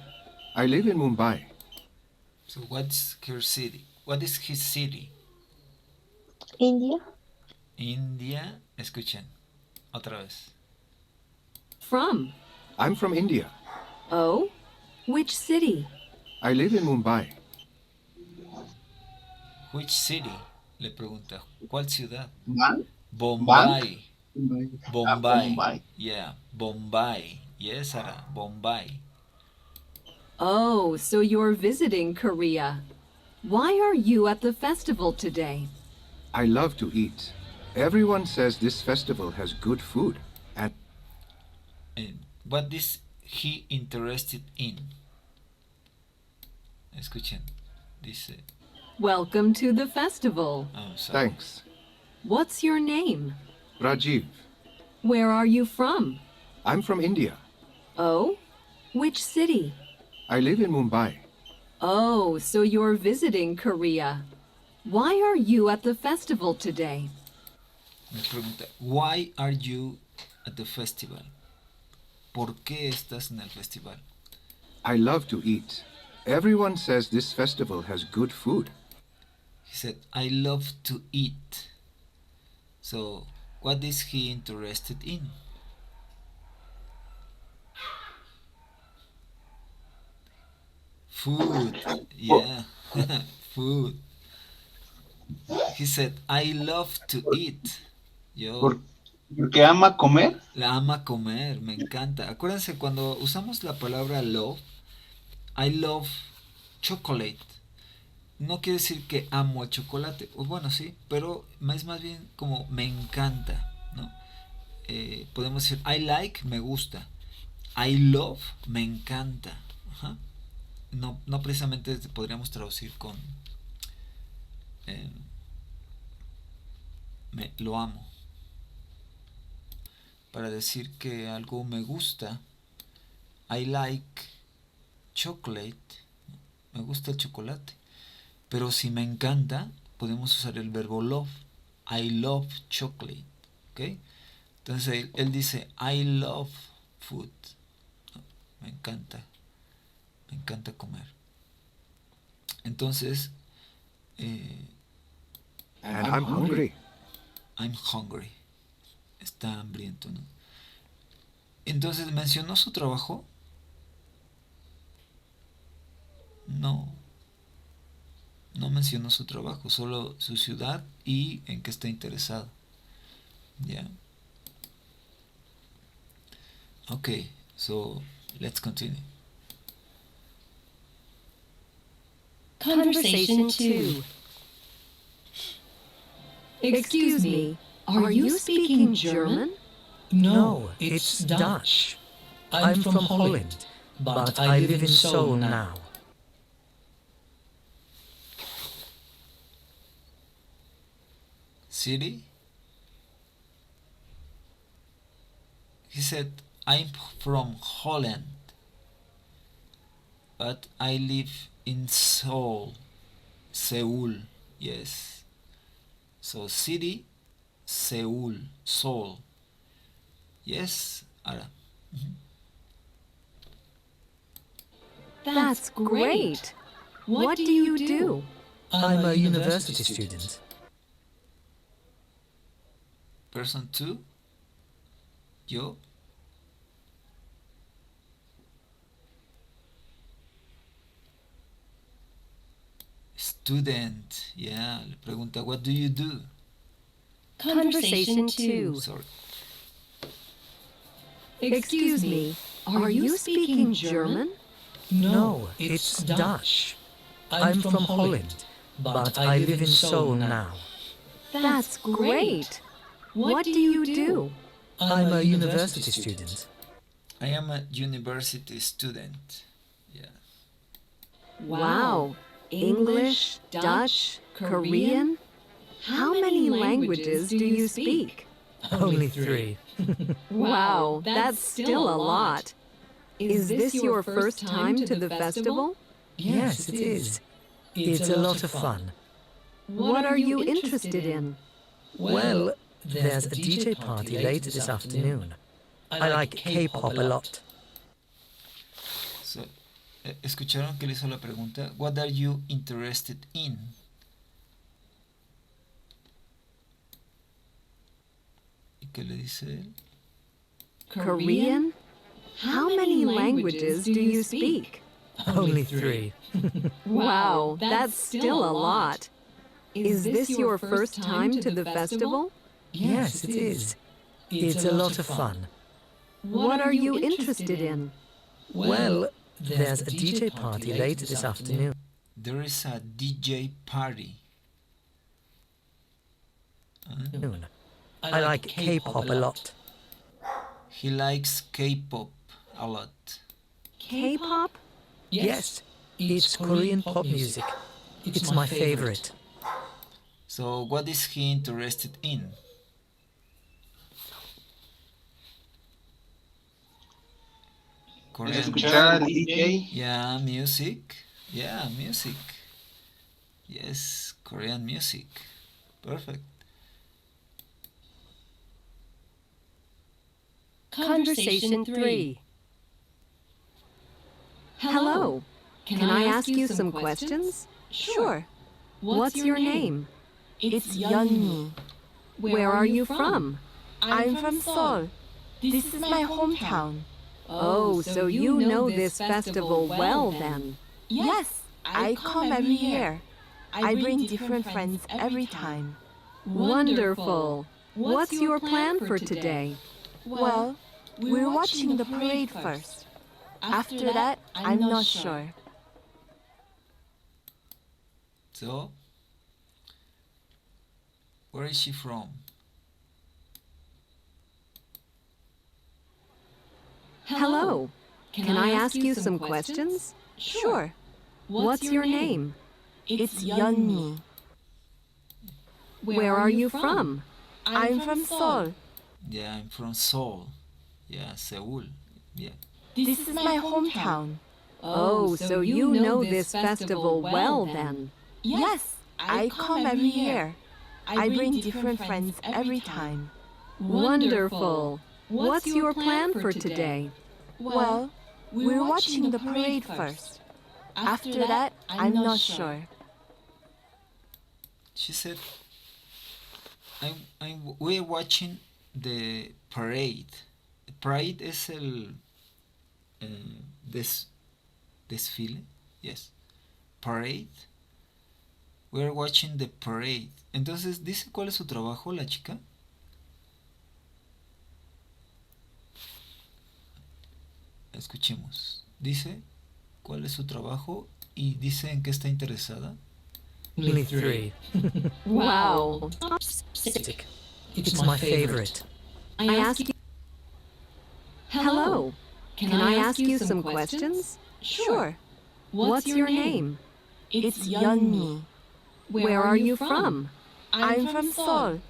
I live in Mumbai. So what's her city? What is his city? India. India. Escuchen. Otra vez. From? I'm from India. Oh? Which city? I live in Mumbai. Which city? Le pregunta. ¿Cuál ciudad? Bank. Bombay. Bombay. Bombay. Yeah, Bombay. Yes, Sara, Bombay. Oh, so you're visiting Korea. Why are you at the festival today? I love to eat. Everyone says this festival has good food. And And what is he interested in? Escuchen. Dice. Welcome to the festival. Oh, sorry. thanks. What's your name? Rajiv. Where are you from? I'm from India. Oh? Which city? I live in Mumbai. Oh, so you're visiting Korea. Why are you at the festival today? Me pregunta. Why are you at the festival? ¿Por qué estás en el festival? I love to eat. Everyone says this festival has good food. He said, I love to eat. So, what is he interested in? Food. Yeah, food. He said, I love to eat. Yo Porque ama comer. la ama comer, me encanta. Acuérdense, cuando usamos la palabra love, I love chocolate. No quiere decir que amo el chocolate. O bueno, sí, pero es más bien como me encanta, ¿no? Podemos decir I like, me gusta. I love, me encanta. Ajá. No precisamente podríamos traducir con lo amo. Para decir que algo me gusta, I like chocolate, me gusta el chocolate. Pero si me encanta, podemos usar el verbo love. I love chocolate. ¿Ok? Entonces él dice, I love food. Me encanta comer. Entonces, And I'm hungry. I'm hungry. Está hambriento, ¿no? Entonces, ¿mencionó su trabajo? No mencionó su trabajo, solo su ciudad y en qué está interesado. ¿Ya? Okay, so let's continue. Conversation 2. Excuse me, are you speaking German? No, it's Dutch. I'm from Holland, but I live in Seoul now. City? He said, I'm from Holland, but I live in Seoul. Seoul, yes. So city, Seoul, Seoul. Yes, Ara. That's great. What do you do? I'm a university student. Person 2. Yo. Student. Yeah, le pregunta, what do you do? Conversation 2. Sorry. Excuse me, are you speaking German? No, it's Dutch. I'm from Holland, but I live in Seoul now. That's great. What do you do? I'm a university student. I am a university student. Yeah. Wow. English, Dutch, Korean? How many languages do you speak? Only 3. Wow, that's still a lot. Is this your first time to the festival? Yes, it is. It's a lot of fun. What are you interested in? Well, there's a DJ party later this afternoon. I like K-pop a lot. So, ¿escucharon que le hizo la pregunta? What are you interested in? ¿Y qué le dice él? Korean? How many languages do you speak? Only 3. Wow, that's still a lot. Is this your first time to the festival? Yes, it is. It's a lot of fun. What are you interested in? Well, there's a DJ party later this afternoon. There is a DJ party. I like K-pop a lot. He likes K-pop a lot. K-pop? Yes, it's Korean pop music. It's my favorite. So, what is he interested in? ¿Quieres escuchar al DJ? Yeah, music. Yeah, music. Yes, Korean music. Perfect. Conversation 3. Hello. Can I ask you some questions? Sure. What's your name? It's Yeonmi. Where are you from? I'm from Seoul. This is my hometown. Oh, so you know this festival well then. Yes, I come every year. I bring different friends every time. Wonderful. What's your plan for today? Well, we're watching the parade first. After that, I'm not sure. So, where is she from? Hello. Can I ask you some questions? Sure. What's your name? It's Yeonmi. Where are you from? I'm from Seoul. Yeah, I'm from Seoul. Yeah, Seoul. Yeah. This is my hometown. Oh, so you know this festival well then. Yes, I come every year. I bring different friends every time. Wonderful. What's your plan for today? Well, we're watching the parade first. After that, I'm not sure. She said, we're watching the parade. Parade es el desfile. Yes. Parade. We're watching the parade. Entonces, ¿dice cuál es su trabajo la chica? Escuchemos. Dice cuál es su trabajo y dice en qué está interesada. Only 3. Wow. Music. It's my favorite. I ask you. Hello. Can I ask you some questions? Sure. What's your name? It's Yeonmi. Where are you from? I'm from Seoul.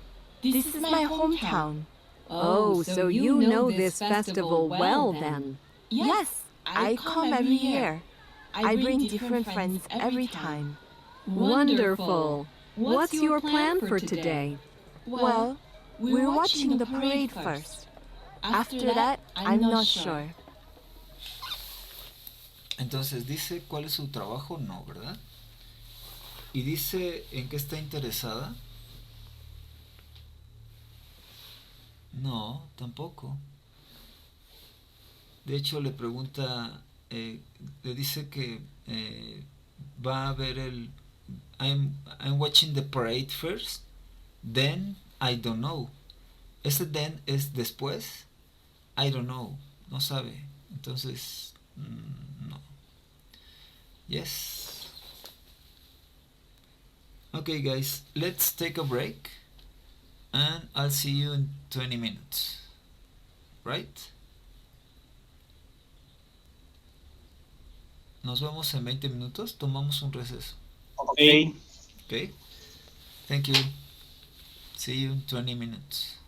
This is my hometown. Oh, so you know this festival well then. Yes, I come every year. I bring different friends every time. Wonderful. What's your plan for today? Well, we're watching the parade first. After that, I'm not sure. Entonces, ¿dice cuál es su trabajo? No, ¿verdad? ¿Y dice en qué está interesada? No, tampoco. De hecho, le pregunta, le dice que va a ver el... I'm watching the parade first, then I don't know. Ese then es después. I don't know, no sabe. Entonces, no. Yes. Okay, guys, let's take a break and I'll see you in 20 minutes. Right? Nos vemos en 20 minutos. Tomamos un receso. Okay. Okay? Thank you. See you in 20 minutes.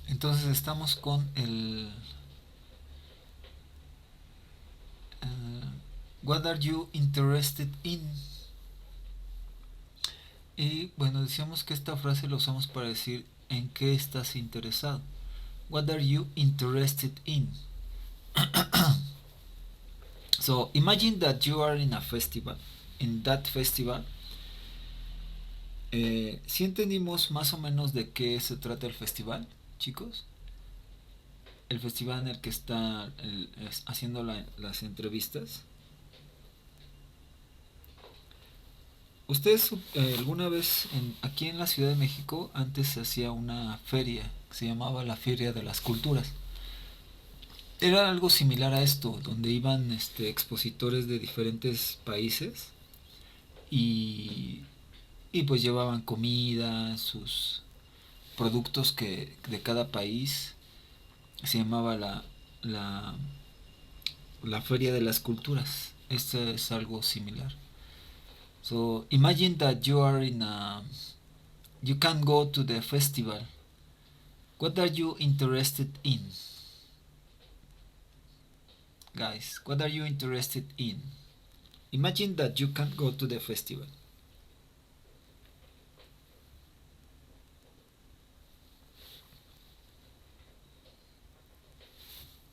Entonces estamos con el what are you interested in? Y bueno, decíamos que esta frase la usamos para decir en qué estás interesado. What are you interested in? So imagine that you are in a festival. In that festival, ¿sí entendimos más o menos de qué se trata el festival, chicos? El festival en el que está haciendo las entrevistas. ¿Ustedes alguna vez aquí en la Ciudad de México antes se hacía una feria que se llamaba la Feria de las Culturas? Era algo similar a esto, donde iban expositores de diferentes países y pues llevaban comida, sus productos de cada país. Se llamaba la Feria de las Culturas. Esto es algo similar. So imagine that you can go to the festival. What are you interested in? Guys, what are you interested in? Imagine that you can go to the festival.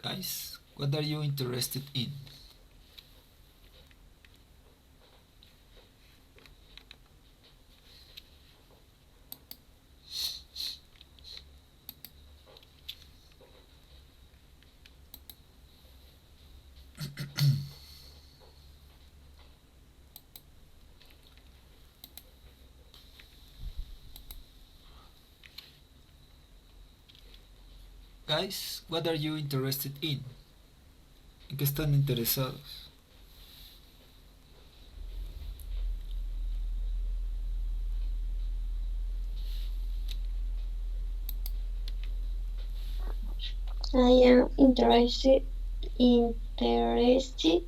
Guys, what are you interested in? Guys, what are you interested in? ¿En qué están interesados? I am interested in food.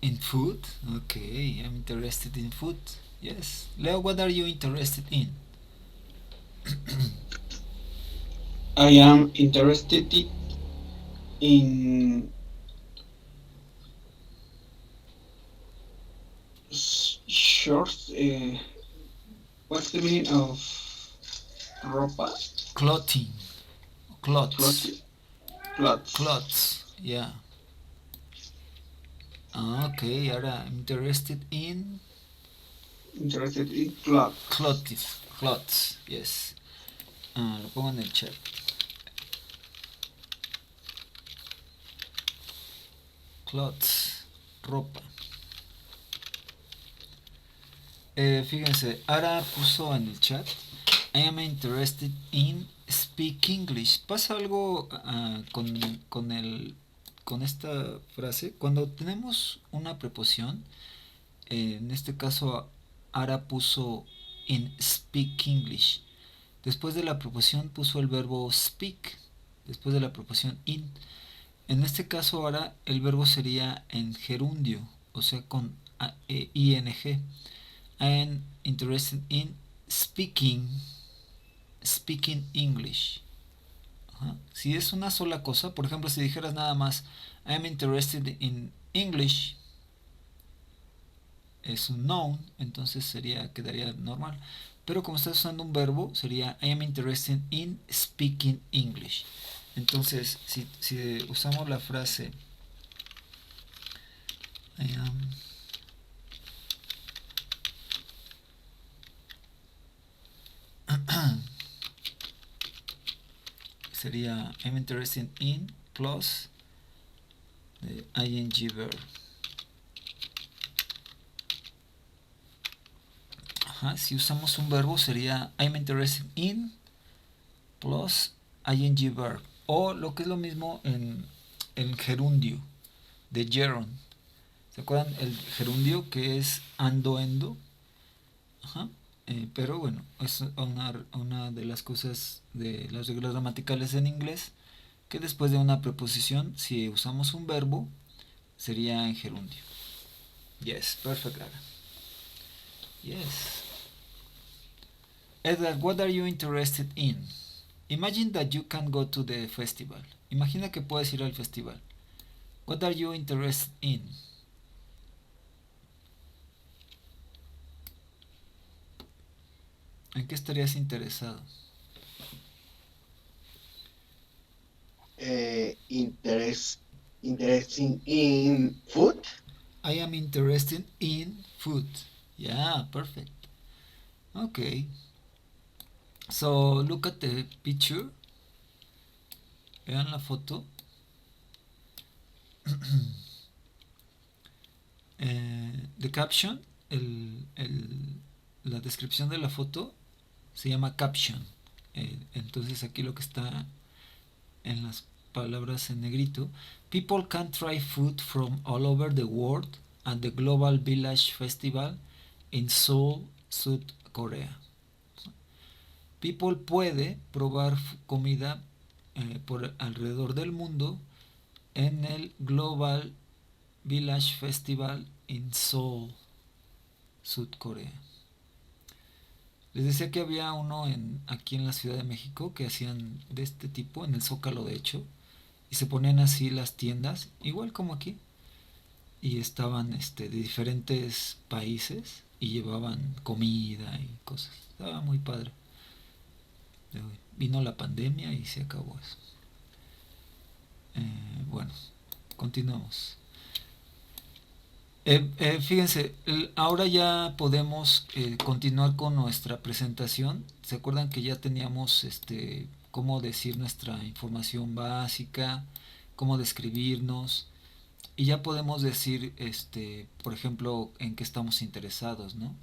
In food? Okay, I'm interested in food. Yes. Leo, what are you interested in? I am interested in shorts. What's the meaning of ropa? Clothing. Clothes. Clothes. Yeah. Okay, ahora I'm interested in Clothes. Clothes, yes. Lo pongo en el chat. Clothes, ropa. Fíjense, Ara puso en el chat, I am interested in speak English. Pasa algo con esta frase. Cuando tenemos una preposición, en este caso Ara puso in speak English. Después de la preposición puso el verbo speak. Después de la preposición in. En este caso ahora el verbo sería en gerundio, o sea con ing. I am interested in speaking English. Si es una sola cosa, por ejemplo, si dijeras nada más I am interested in English, es un noun, entonces quedaría normal. Pero como estás usando un verbo, sería I am interested in speaking English. Entonces, si usamos la frase I am sería I'm interested in plus the ing verb. Ajá, si usamos un verbo sería I'm interested in plus ing verb. O lo que es lo mismo en el gerundio de gerund. ¿Se acuerdan el gerundio que es ando, endo? Ajá. Pero bueno, es una de las cosas de las reglas gramaticales en inglés, que después de una preposición, si usamos un verbo, sería en gerundio. Yes, perfect, Lara. Yes. Edgar, what are you interested in? Imagine that you can go to the festival. Imagina que puedes ir al festival. What are you interested in? ¿En qué estarías interesado? Interesting in food. I am interested in food. Yeah, perfect. Okay. So look at the picture. Vean la foto. The caption, la descripción de la foto se llama caption. Entonces aquí lo que está en las palabras en negrito: people can try food from all over the world at the Global Village Festival in Seoul, South Korea. People puede probar comida por alrededor del mundo en el Global Village Festival in Seoul, South Korea. Les decía que había uno aquí en la Ciudad de México que hacían de este tipo, en el Zócalo de hecho, y se ponían así las tiendas, igual como aquí, y estaban de diferentes países y llevaban comida y cosas. Estaba muy padre. Vino la pandemia y se acabó eso. Bueno, continuamos. Fíjense, ahora ya podemos continuar con nuestra presentación. ¿Se acuerdan que ya teníamos cómo decir nuestra información básica, cómo describirnos? Y ya podemos decir, por ejemplo, en qué estamos interesados, ¿no?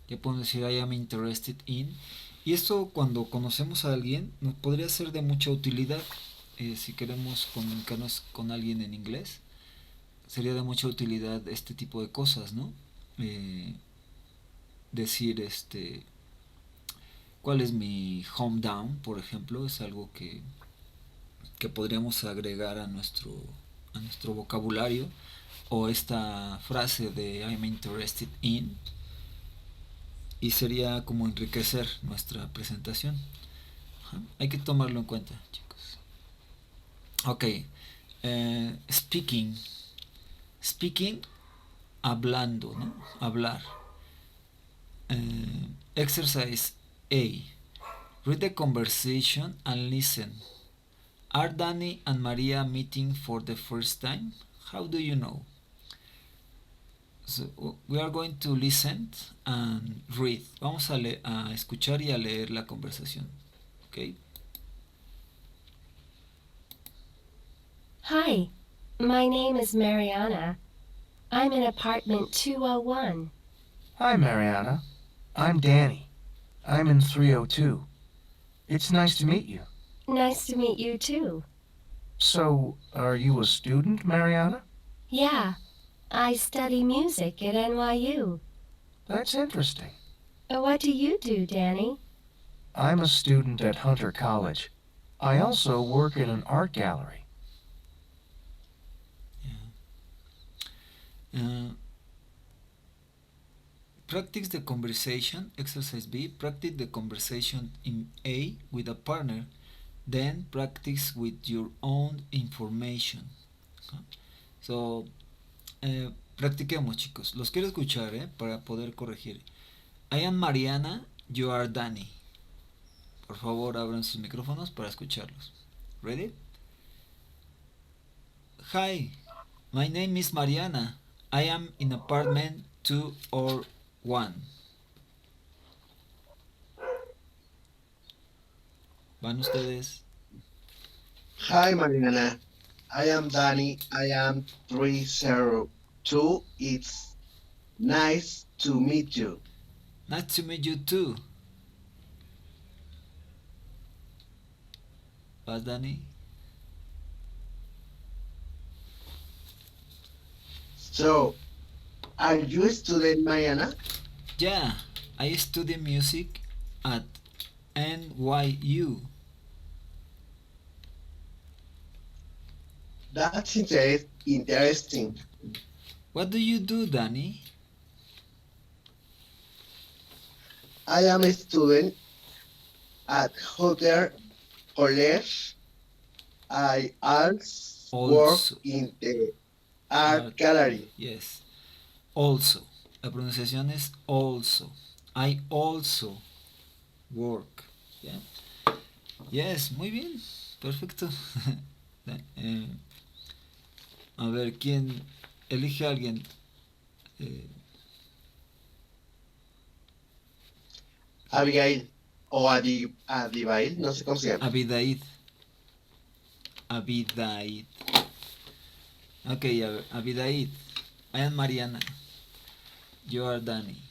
Ya podemos decir I am interested in. Y esto, cuando conocemos a alguien, nos podría ser de mucha utilidad. Si queremos comunicarnos con alguien en inglés, sería de mucha utilidad este tipo de cosas, ¿no? Decir cuál es mi hometown, por ejemplo, es algo que podríamos agregar a nuestro vocabulario. O esta frase de I'm interested in, y sería como enriquecer nuestra presentación. Hay que tomarlo en cuenta, chicos. Ok, speaking, hablando, ¿no? Hablar. Exercise A. Read the conversation and listen. Are Danny and Maria meeting for the first time? How do you know? So we are going to listen and read. Vamos a escuchar y a leer la conversación. Okay? Hi, my name is Mariana. I'm in apartment 201. Hi, Mariana. I'm Danny. I'm in 302. It's nice to meet you. Nice to meet you too. So, are you a student, Mariana? Yeah, I study music at NYU. That's interesting. What do you do, Danny? I'm a student at Hunter College. I also work in an art gallery. Practice the conversation. Exercise B. Practice the conversation in A with a partner. Then practice with your own information. So, practiquemos, chicos. Los quiero escuchar, para poder corregir. I am Mariana, you are Danny. Por favor, abran sus micrófonos para escucharlos. Ready? Hi, my name is Mariana. I am in apartment 201. Van ustedes. Hi, Mariana. I am Danny. I am 302. It's nice to meet you. Nice to meet you too. What, Danny? So, are you a student, Mariana? Yeah, I study music at NYU. That's interesting. What do you do, Danny? I am a student at Hunter College. I also work Also, in the art art gallery. yes. Also. La pronunciación es also. I also work. Yeah. Yes, muy bien. Perfecto. Eh, a ver, ¿quién elige a alguien? Eh, Abigail o Adibail, no sé cómo se llama. Abidaid. Abidaid. Ok, a ver, Abidaid. I am Mariana. You are Danny.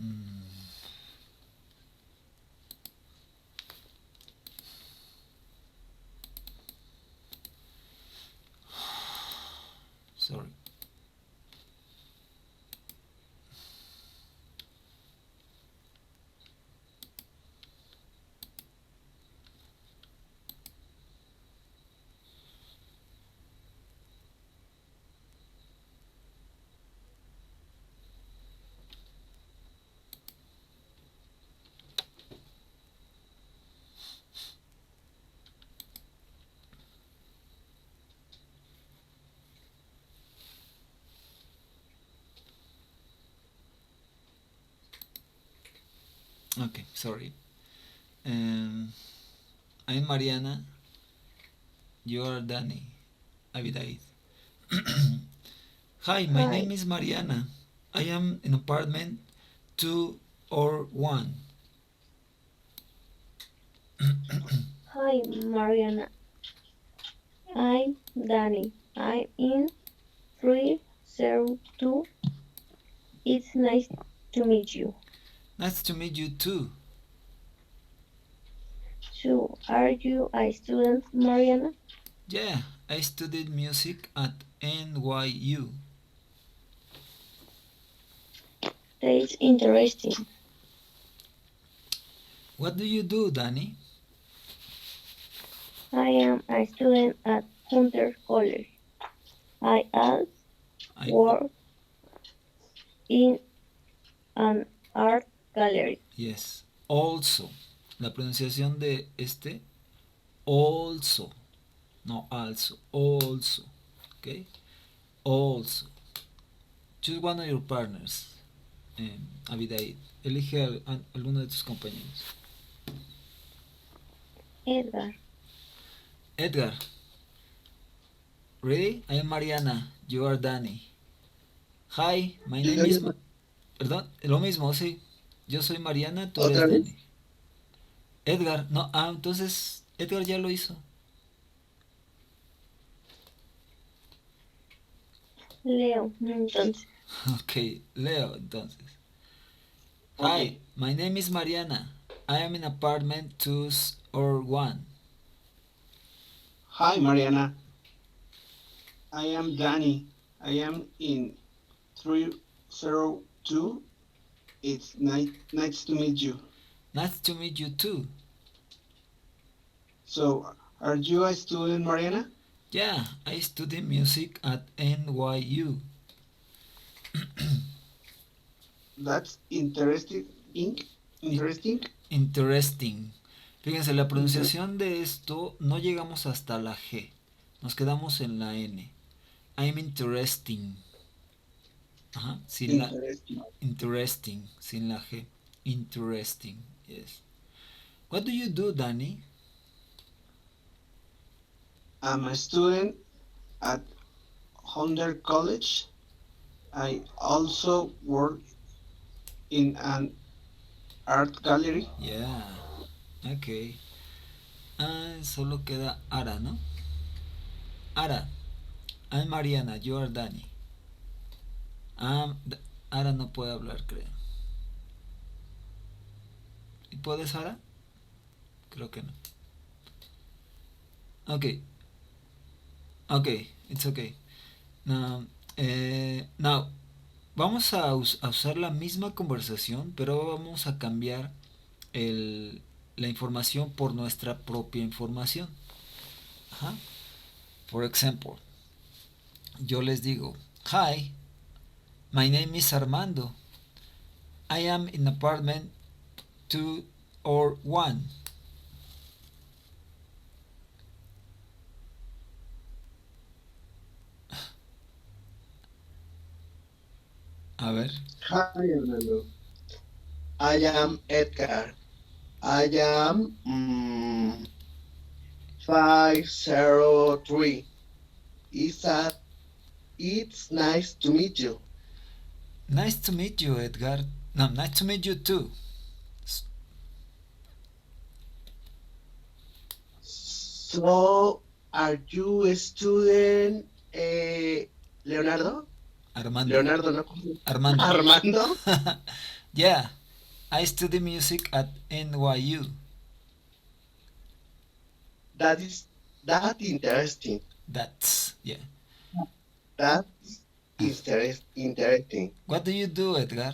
Mm. Sorry. Okay, sorry. I'm Mariana. You are Danny. Abidaid. Hi, my Hi. name is Mariana. I am in apartment 2 or 1. Hi, Mariana. I'm Danny. I'm in 302. It's nice to meet you. Nice to meet you too. So, are you a student, Mariana? Yeah, I studied music at NYU. That's interesting. What do you do, Danny? I am a student at Hunter College. I also I work in an art gallery. yes. Also. La pronunciación de este also, no also, also. Okay? Also. Choose one of your partners. Abidaid. Elige a alguno de tus compañeros. Edgar. Edgar. Ready? I am Mariana. You are Danny. Hi, my name is... Perdón, lo mismo, sí. Yo soy Mariana, tú eres ¿Otra vez? Danny. Edgar, no, entonces Edgar ya lo hizo. Leo. Entonces, Ok, Leo, entonces. Okay. Hi, my name is Mariana. I am in apartment 2 or 1. Hi, Mariana. I am Danny. I am in 302. It's nice to meet you. Nice to meet you too. So, are you a student, Mariana? Yeah, I study music at NYU. That's interesting. Interesting. Interesting. Fíjense, la pronunciación de esto no llegamos hasta la G. Nos quedamos en la N. I'm interesting. Ajá, sin la Interesting. interesting, sin la G. Interesting, yes. What do you do, Danny? I'm a student at Hunter College. I also work in an art gallery. Yeah, okay. Solo queda Ara, ¿no? Ara, I'm Mariana, you are Danny. Ara no puede hablar, creo. ¿Y puedes, Ara? Creo que no. Okay. Okay, it's okay. Now, vamos a usar la misma conversación, pero vamos a cambiar la información por nuestra propia información. Ajá. For example, yo les digo, hi, my name is Armando. I am in apartment 2 or 1. A ver. Hi, Armando. I am Edgar. I am 503. It's nice to meet you. Nice to meet you, Edgar. No, nice to meet you too. So, are you a student, Leonardo? Armando. Leonardo, no. Armando. Armando? Yeah, I study music at NYU. That interesting. That's, yeah. That's interesting. What do you do, Edgar?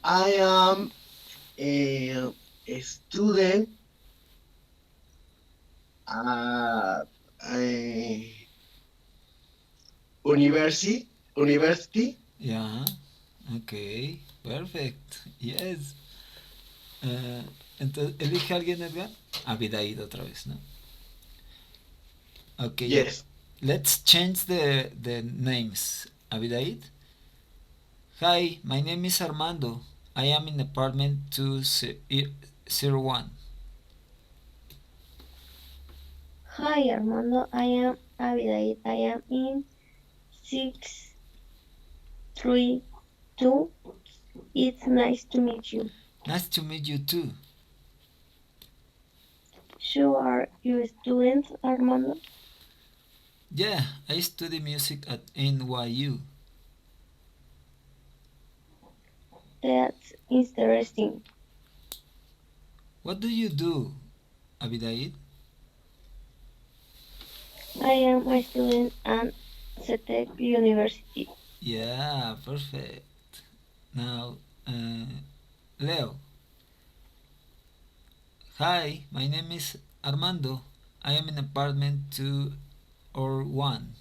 I am a student at a university. Yeah, okay, perfect, yes. Entonces, ¿elige a alguien, Edgar? Abidaid otra vez, ¿no? Okay. Yes. Let's change the names. Abidaid? Hi, my name is Armando. I am in apartment 201. Hi, Armando. I am Abidaid. I am in 632. It's nice to meet you. Nice to meet you too. So are you a student, Armando? Yeah, I study music at NYU. That's interesting. What do you do, Abidaid? I am a student at CETEC University. Yeah, perfect. Now, Leo. Hi, my name is Armando. I am in apartment 201.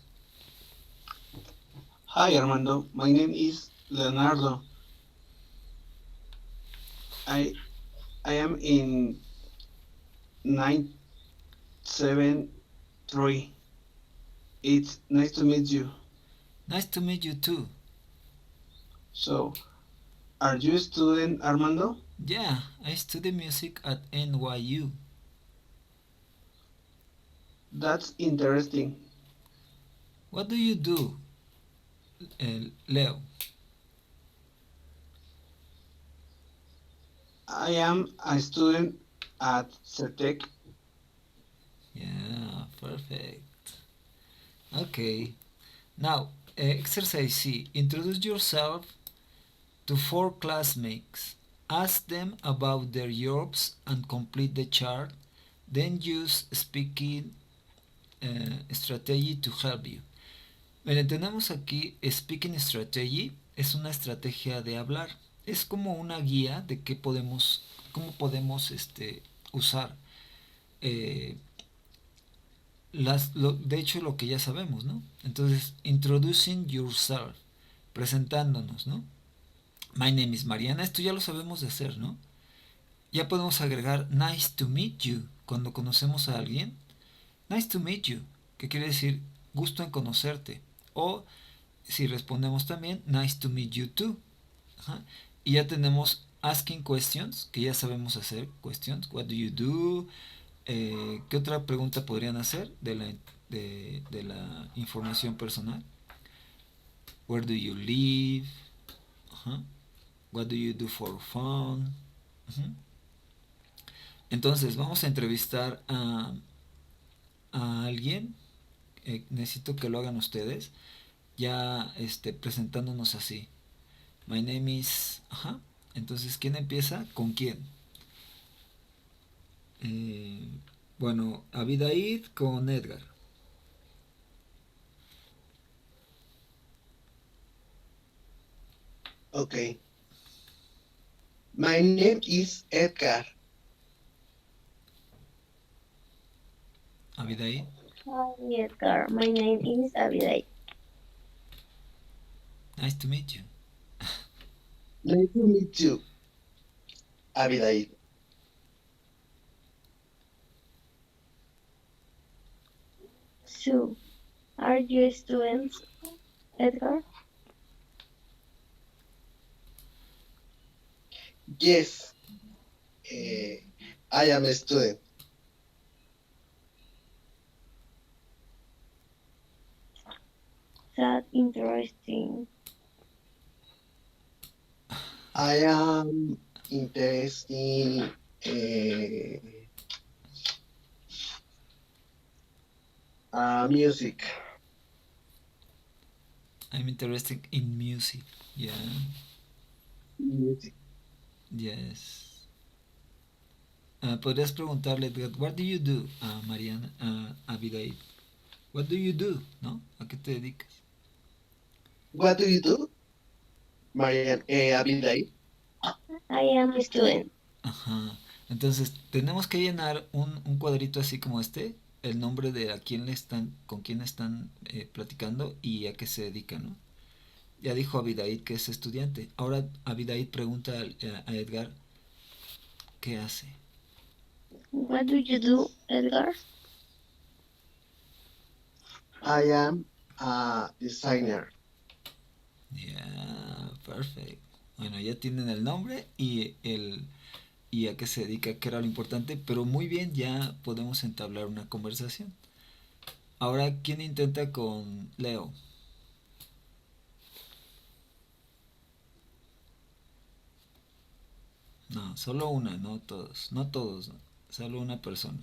Hi, Armando. My name is Leonardo. I am in 973. It's nice to meet you. Nice to meet you too. So, are you a student, Armando? Yeah, I study music at NYU. That's interesting. What do you do, Leo? I am a student at CETEC. Yeah, perfect. Okay. Now, exercise C. Introduce yourself to 4 classmates. Ask them about their jobs and complete the chart. Then use speaking strategy to help you. Miren, tenemos aquí speaking strategy. Es una estrategia de hablar. Es como una guía de cómo podemos usar de hecho lo que ya sabemos, ¿no? Entonces, introducing yourself, presentándonos, ¿no? My name is Mariana, esto ya lo sabemos de hacer, ¿no? Ya podemos agregar nice to meet you cuando conocemos a alguien. Nice to meet you, que quiere decir gusto en conocerte. O si respondemos también nice to meet you too. Ajá. Y ya tenemos asking questions, que ya sabemos hacer questions. What do you do? ¿Qué otra pregunta podrían hacer de la información personal? Where do you live? What do you do for fun? Entonces, vamos a entrevistar a alguien. Necesito que lo hagan ustedes. Ya presentándonos así. My name is... Ajá. Entonces, ¿quién empieza? ¿Con quién? Eh, bueno, Abidaid con Edgar. Okay. My name is Edgar. Abidaid. Hi, Edgar. My name is Abiday. Nice to meet you. Nice to meet you, Abidaid. So, are you students, Edgar? Yes, I am a student. That's interesting. I am interested in music. I'm interested in music. Yeah. Music. Yes. Podrías preguntarle, Edgar, what do you do, Mariana, Abidaid? What do you do? ¿No? ¿A qué te dedicas? What do you do, Marian? Abidaid? I am a student. Ajá. Entonces, tenemos que llenar un cuadrito así como este, el nombre de a quién le están, con quién están platicando y a qué se dedican, ¿no? Ya dijo Abidaid que es estudiante. Ahora Abidaid pregunta a Edgar qué hace. What do you do, Edgar? I am a designer. Yeah, perfect. Bueno, ya tienen el nombre y a qué se dedica, que era lo importante, pero muy bien, ya podemos entablar una conversación. Ahora, ¿quién intenta con Leo? No, solo una, no todos, no todos, no, solo una persona.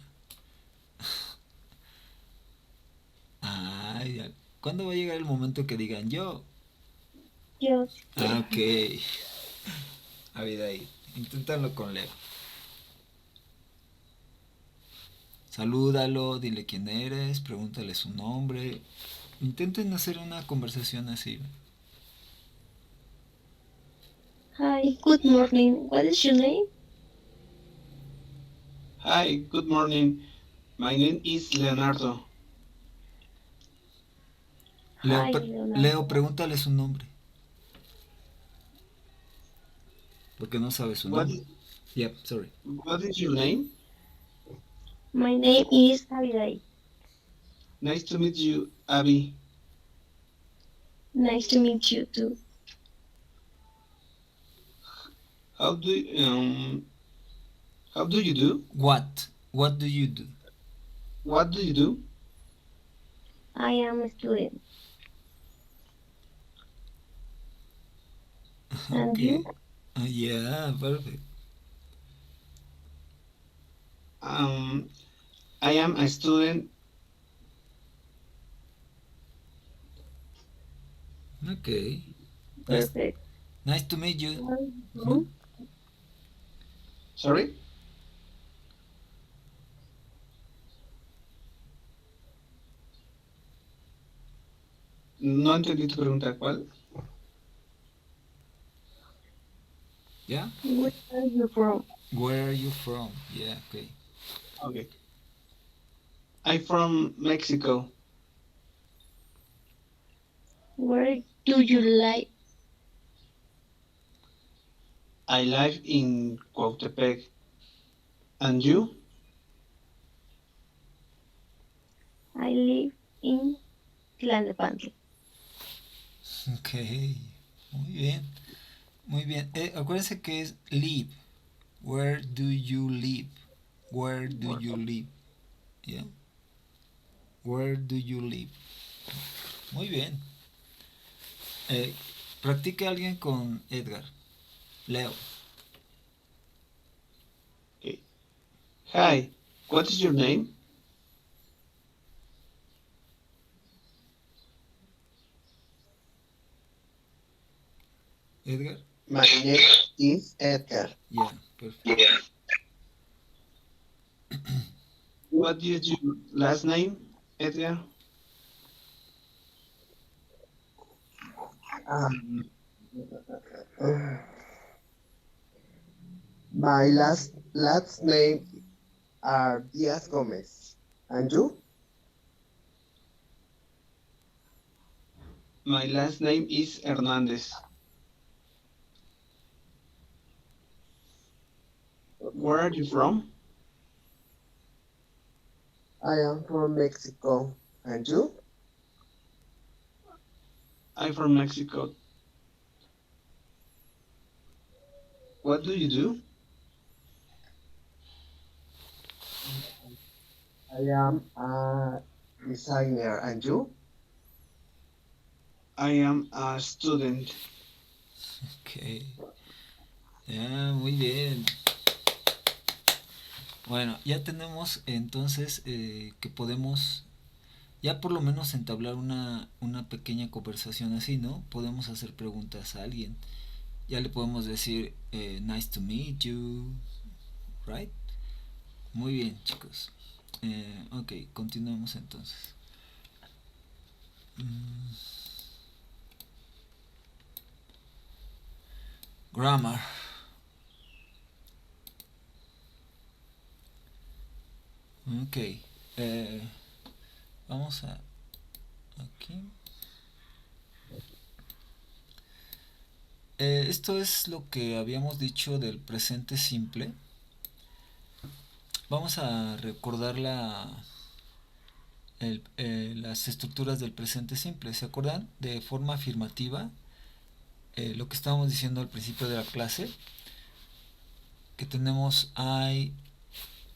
Ay, ¿cuándo va a llegar el momento que digan yo? Yo. Ok. A ver ahí, inténtalo con Leo. Salúdalo, dile quién eres, pregúntale su nombre. Intenten hacer una conversación así. Hi, good morning. What is your name? Hi, good morning. My name is Leonardo. Leo, Hi, Leonardo. Leo, pregúntale su nombre. Porque no sabe su nombre. Yep, sorry. What is your name? My name is Abiday. Nice to meet you, Abby. Nice to meet you too. How do you do? What? What do you do? What do you do? I am a student. And Okay. you? Yeah, perfect. I am a student. Okay. Perfect. Nice to meet you. Mhm. Sorry? No entendí tu pregunta, ¿cuál? Yeah? Where are you from? Where are you from? Yeah, okay. Okay. I'm from Mexico. Where do you live? I live in Cuautepec. And you? I live in Tlalnepantla. Okay. Muy bien. Muy bien. Acuérdense que es live. Where do you live? Where do you live? Yeah. Where do you live? Muy bien. Practique alguien con Edgar. Leo. Okay. Hi, what is your name? Edgar? My name is Edgar. Yeah, perfect. What is your last name, Edgar? Um, my last name are Diaz Gomez. And you? My last name is Hernandez. Where are you from? I am from Mexico. And you? I'm from Mexico. What do you do? I am a designer. And you? I am a student. Ok. Ya, muy bien. Bueno, ya tenemos entonces que podemos ya por lo menos entablar una pequeña conversación así, ¿no? Podemos hacer preguntas a alguien. Ya le podemos decir, nice to meet you, right? Muy bien, chicos. Ok, continuemos entonces. Grammar. Ok. Vamos a... Aquí. Esto es lo que habíamos dicho del presente simple. Vamos a recordar las estructuras del presente simple. ¿Se acuerdan? De forma afirmativa, lo que estábamos diciendo al principio de la clase, que tenemos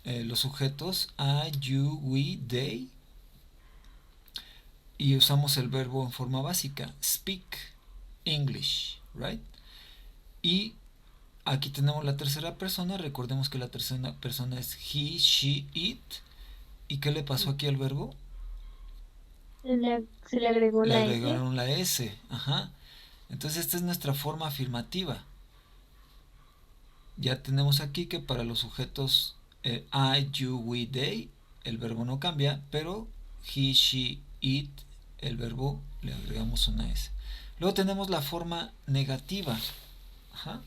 los sujetos I, you, we, they, y usamos el verbo en forma básica, speak English, right? Y aquí tenemos la tercera persona. Recordemos que la tercera persona es he, she, it. ¿Y qué le pasó aquí al verbo? Se le agregó Le la S. agregaron la S. Ajá. Entonces esta es nuestra forma afirmativa. Ya tenemos aquí que para los sujetos I, you, we, they, el verbo no cambia, pero he, she, it, el verbo le agregamos una S. Luego tenemos la forma negativa. Ajá.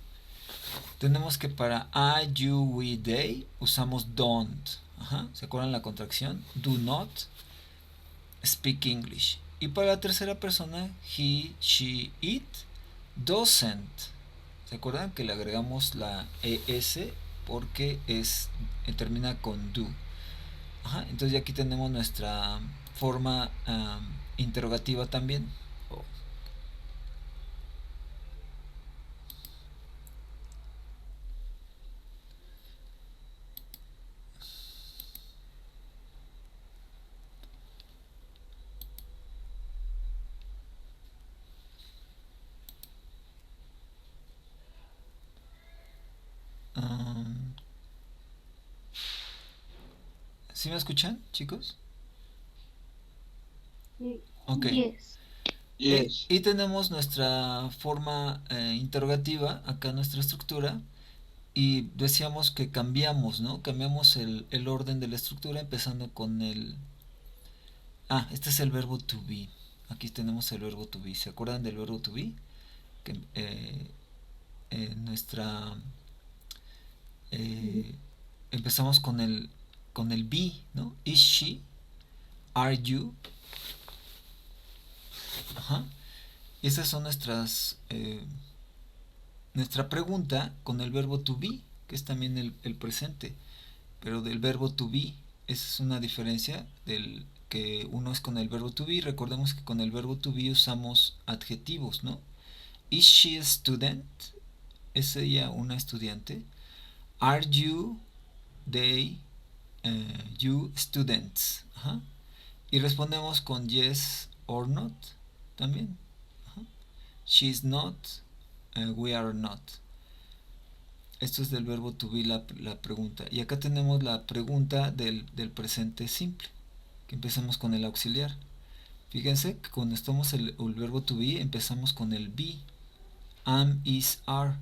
Tenemos que para I, you, we, they usamos don't. Ajá. ¿Se acuerdan la contracción? Do not speak English. Y para la tercera persona, he, she, it, doesn't. ¿Se acuerdan que le agregamos la ES porque termina con do? Ajá. Entonces ya aquí tenemos nuestra forma interrogativa también. ¿Sí me escuchan, chicos? Ok. Yes. Yes. Y tenemos nuestra forma interrogativa, acá nuestra estructura, y decíamos que cambiamos, ¿no? Cambiamos el orden de la estructura empezando con el... este es el verbo to be. Aquí tenemos el verbo to be. ¿Se acuerdan del verbo to be? Que nuestra... empezamos con el be, ¿no? Is she? Are you? Ajá. Y esas son nuestra pregunta con el verbo to be, que es también el presente, pero del verbo to be. Esa es una diferencia del que uno es con el verbo to be. Recordemos que con el verbo to be usamos adjetivos, ¿no? Is she a student? ¿Es ella una estudiante? Are you, they, you students? Ajá. Y respondemos con yes or not también. Ajá. She's not, we are not. Esto es del verbo to be, la pregunta. Y acá tenemos la pregunta del presente simple, que empezamos con el auxiliar. Fíjense que cuando estamos el verbo to be empezamos con el be, am, is, are.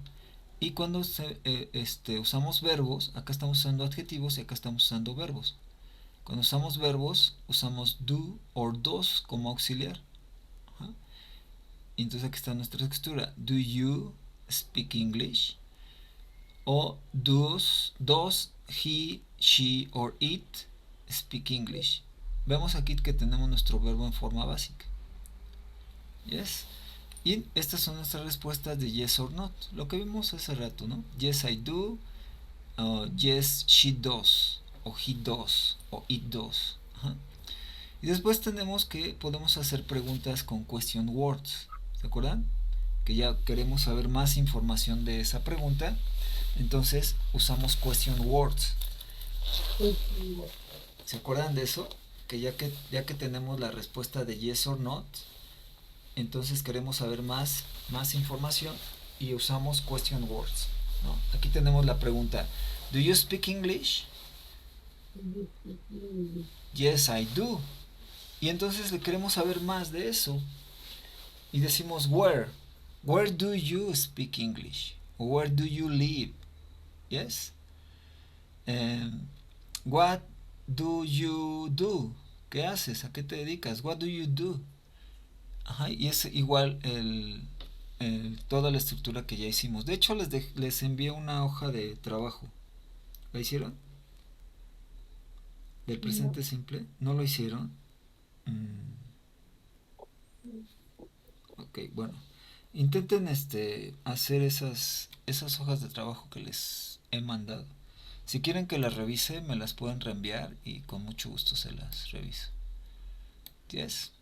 Y cuando usamos verbos, acá estamos usando adjetivos y acá estamos usando verbos. Cuando usamos verbos, usamos do o dos como auxiliar. Ajá. Y entonces aquí está nuestra estructura. Do you speak English? O does he, she or it speak English? Vemos aquí que tenemos nuestro verbo en forma básica. Yes. Y estas son nuestras respuestas de yes or not. Lo que vimos hace rato, ¿no? Yes, I do. Yes, she does. O he does. O it does. Ajá. Y después tenemos que podemos hacer preguntas con question words. ¿Se acuerdan? Que ya queremos saber más información de esa pregunta. Entonces usamos question words. ¿Se acuerdan de eso? Que ya que tenemos la respuesta de yes or not, entonces queremos saber más información y usamos question words, ¿no? Aquí tenemos la pregunta: ¿Do you speak English? Yes, I do. Y entonces le queremos saber más de eso. Y decimos where. Where do you speak English? Where do you live? Yes. What do you do? ¿Qué haces? ¿A qué te dedicas? What do you do? Ajá, y es igual toda la estructura que ya hicimos. De hecho, les envié una hoja de trabajo. ¿La hicieron? ¿Del presente simple? ¿No lo hicieron? Ok, bueno. Intenten hacer esas hojas de trabajo que les he mandado. Si quieren que las revise, me las pueden reenviar y con mucho gusto se las reviso. Yes.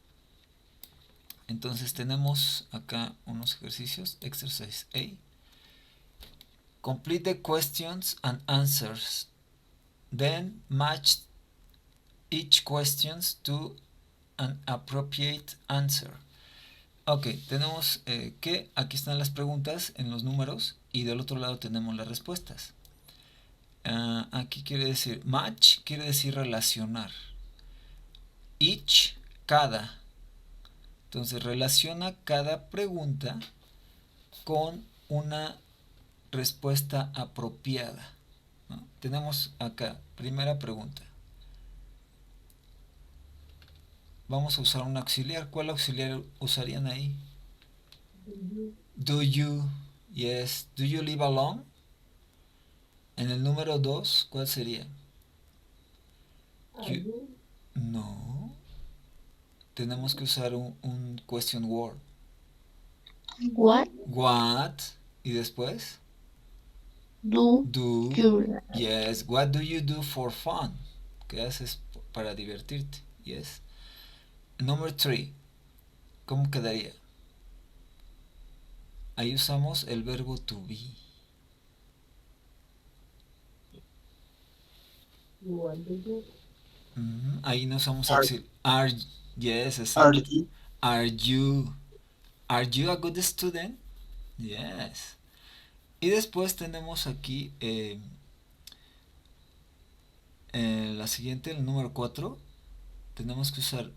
Entonces tenemos acá unos ejercicios. Exercise A. Complete the questions and answers. Then match each questions to an appropriate answer. Ok, tenemos que aquí están las preguntas en los números y del otro lado tenemos las respuestas. Aquí quiere decir match, quiere decir relacionar. Each, cada. Entonces relaciona cada pregunta con una respuesta apropiada, ¿no? Tenemos acá, primera pregunta. Vamos a usar un auxiliar. ¿Cuál auxiliar usarían ahí? Do you. Yes. Do you live alone? En el número 2, ¿cuál sería? No. Tenemos que usar un question word. What What. ¿Y después? do you Yes. What do you do for fun? ¿Qué haces para divertirte? Yes. Number 3. ¿Cómo quedaría? Ahí usamos el verbo to be. Ahí no usamos are. Yes, exactly. Are you a good student? Yes. Y después tenemos aquí la siguiente, el número 4. Tenemos que usar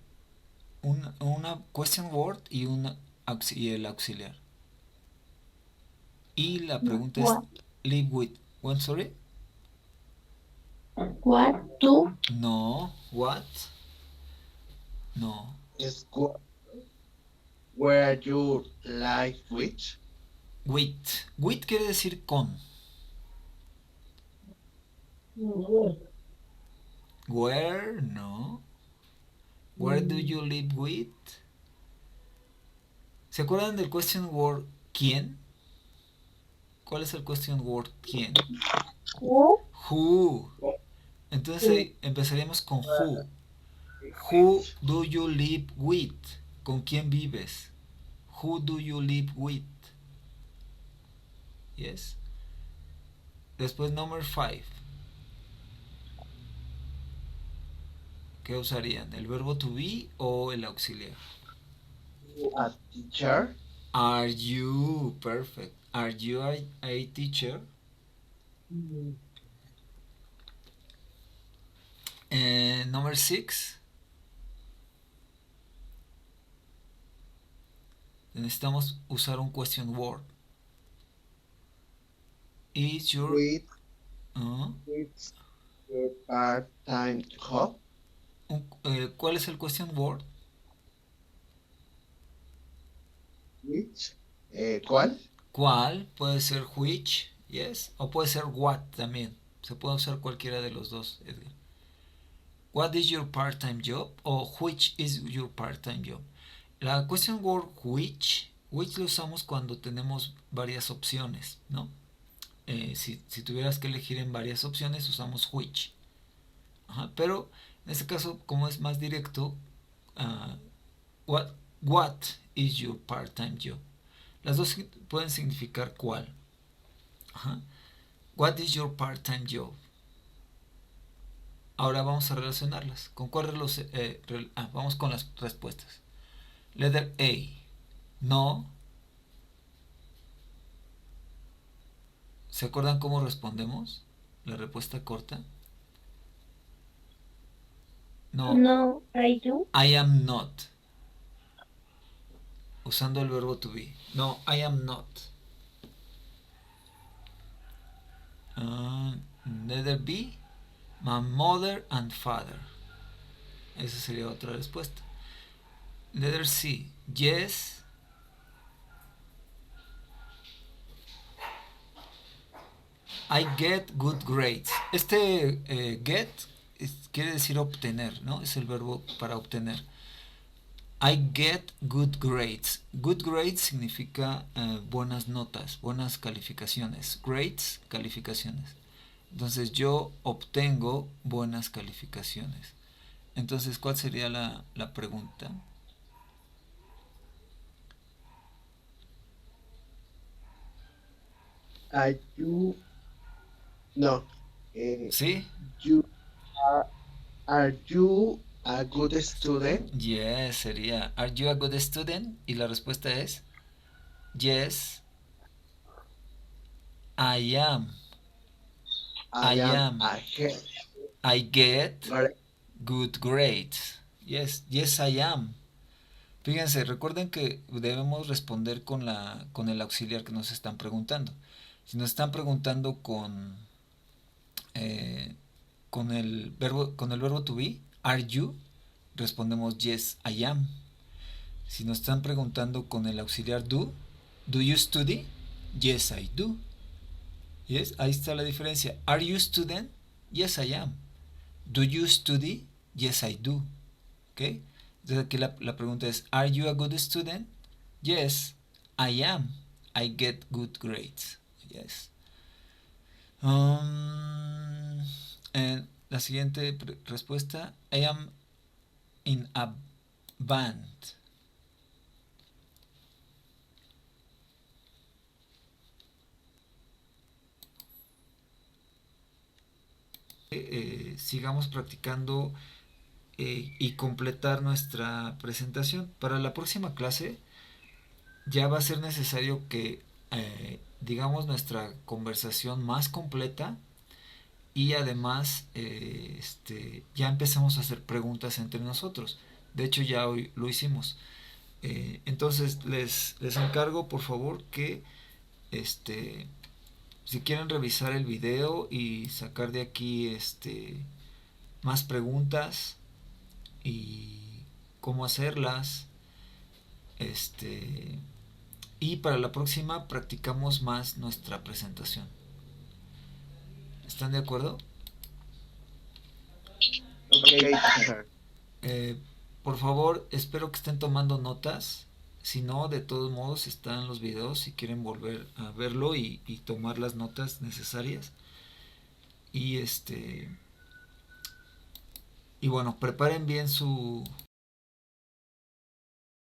una question word y el auxiliar. Y la pregunta es live with. What, sorry? What do? No. What? No. Is where you live with? With. With quiere decir con. Where? No. Where do you live with? ¿Se acuerdan del question word quién? ¿Cuál es el question word quién? Who. Entonces empezaríamos con who. Who do you live with? ¿Con quién vives? Who do you live with? Yes. Después number 5. ¿Qué usarían? ¿El verbo to be o el auxiliar? A teacher? Are you? Perfect. Are you a teacher? Number 6. Necesitamos usar un question word. Is your... It's your part-time job? ¿Cuál es el question word? Which? ¿Cuál? ¿Cuál? Puede ser which, yes, o puede ser what también. Se puede usar cualquiera de los dos, Edgar. What is your part-time job? O which is your part-time job. La question word which lo usamos cuando tenemos varias opciones, ¿no? Si tuvieras que elegir en varias opciones, usamos which. Ajá, pero en este caso, como es más directo, what is your part-time job? Las dos pueden significar cuál. Ajá. What is your part-time job? Ahora vamos a relacionarlas. ¿Con cuál vamos con las respuestas. Letter A. No. ¿Se acuerdan cómo respondemos? La respuesta corta. No. No, I do. I am not. Usando el verbo to be. No, I am not. Letter B. My mother and father. Esa sería otra respuesta. Letter C. Yes. I get good grades. Este get quiere decir obtener, ¿no? Es el verbo para obtener. I get good grades. Good grades significa buenas notas, buenas calificaciones. Grades, calificaciones. Entonces yo obtengo buenas calificaciones. Entonces, ¿cuál sería la pregunta? ¿Sí? Are you a good student? Yes, sería Are you a good student? Y la respuesta es Yes, I am. I get good grades. Yes, I am. Fíjense, recuerden que debemos responder con el auxiliar que nos están preguntando. Si nos están preguntando con el verbo to be, are you, respondemos yes, I am. Si nos están preguntando con el auxiliar do you study? Yes, I do. Yes, ahí está la diferencia. Are you student? Yes, I am. Do you study? Yes, I do. ¿Ok? Entonces aquí la pregunta es, ¿Are you a good student? Yes, I am. I get good grades. Yes. La siguiente respuesta, I am in a band. Sigamos practicando y completar nuestra presentación. Para la próxima clase ya va a ser necesario que digamos nuestra conversación más completa y además ya empezamos a hacer preguntas entre nosotros. De hecho ya hoy lo hicimos. Entonces les encargo por favor que si quieren revisar el video y sacar de aquí más preguntas y cómo hacerlas, y para la próxima practicamos más nuestra presentación. ¿Están de acuerdo? Por favor, espero que estén tomando notas. Si no, de todos modos están los videos si quieren volver a verlo y tomar las notas necesarias. Y bueno, preparen bien su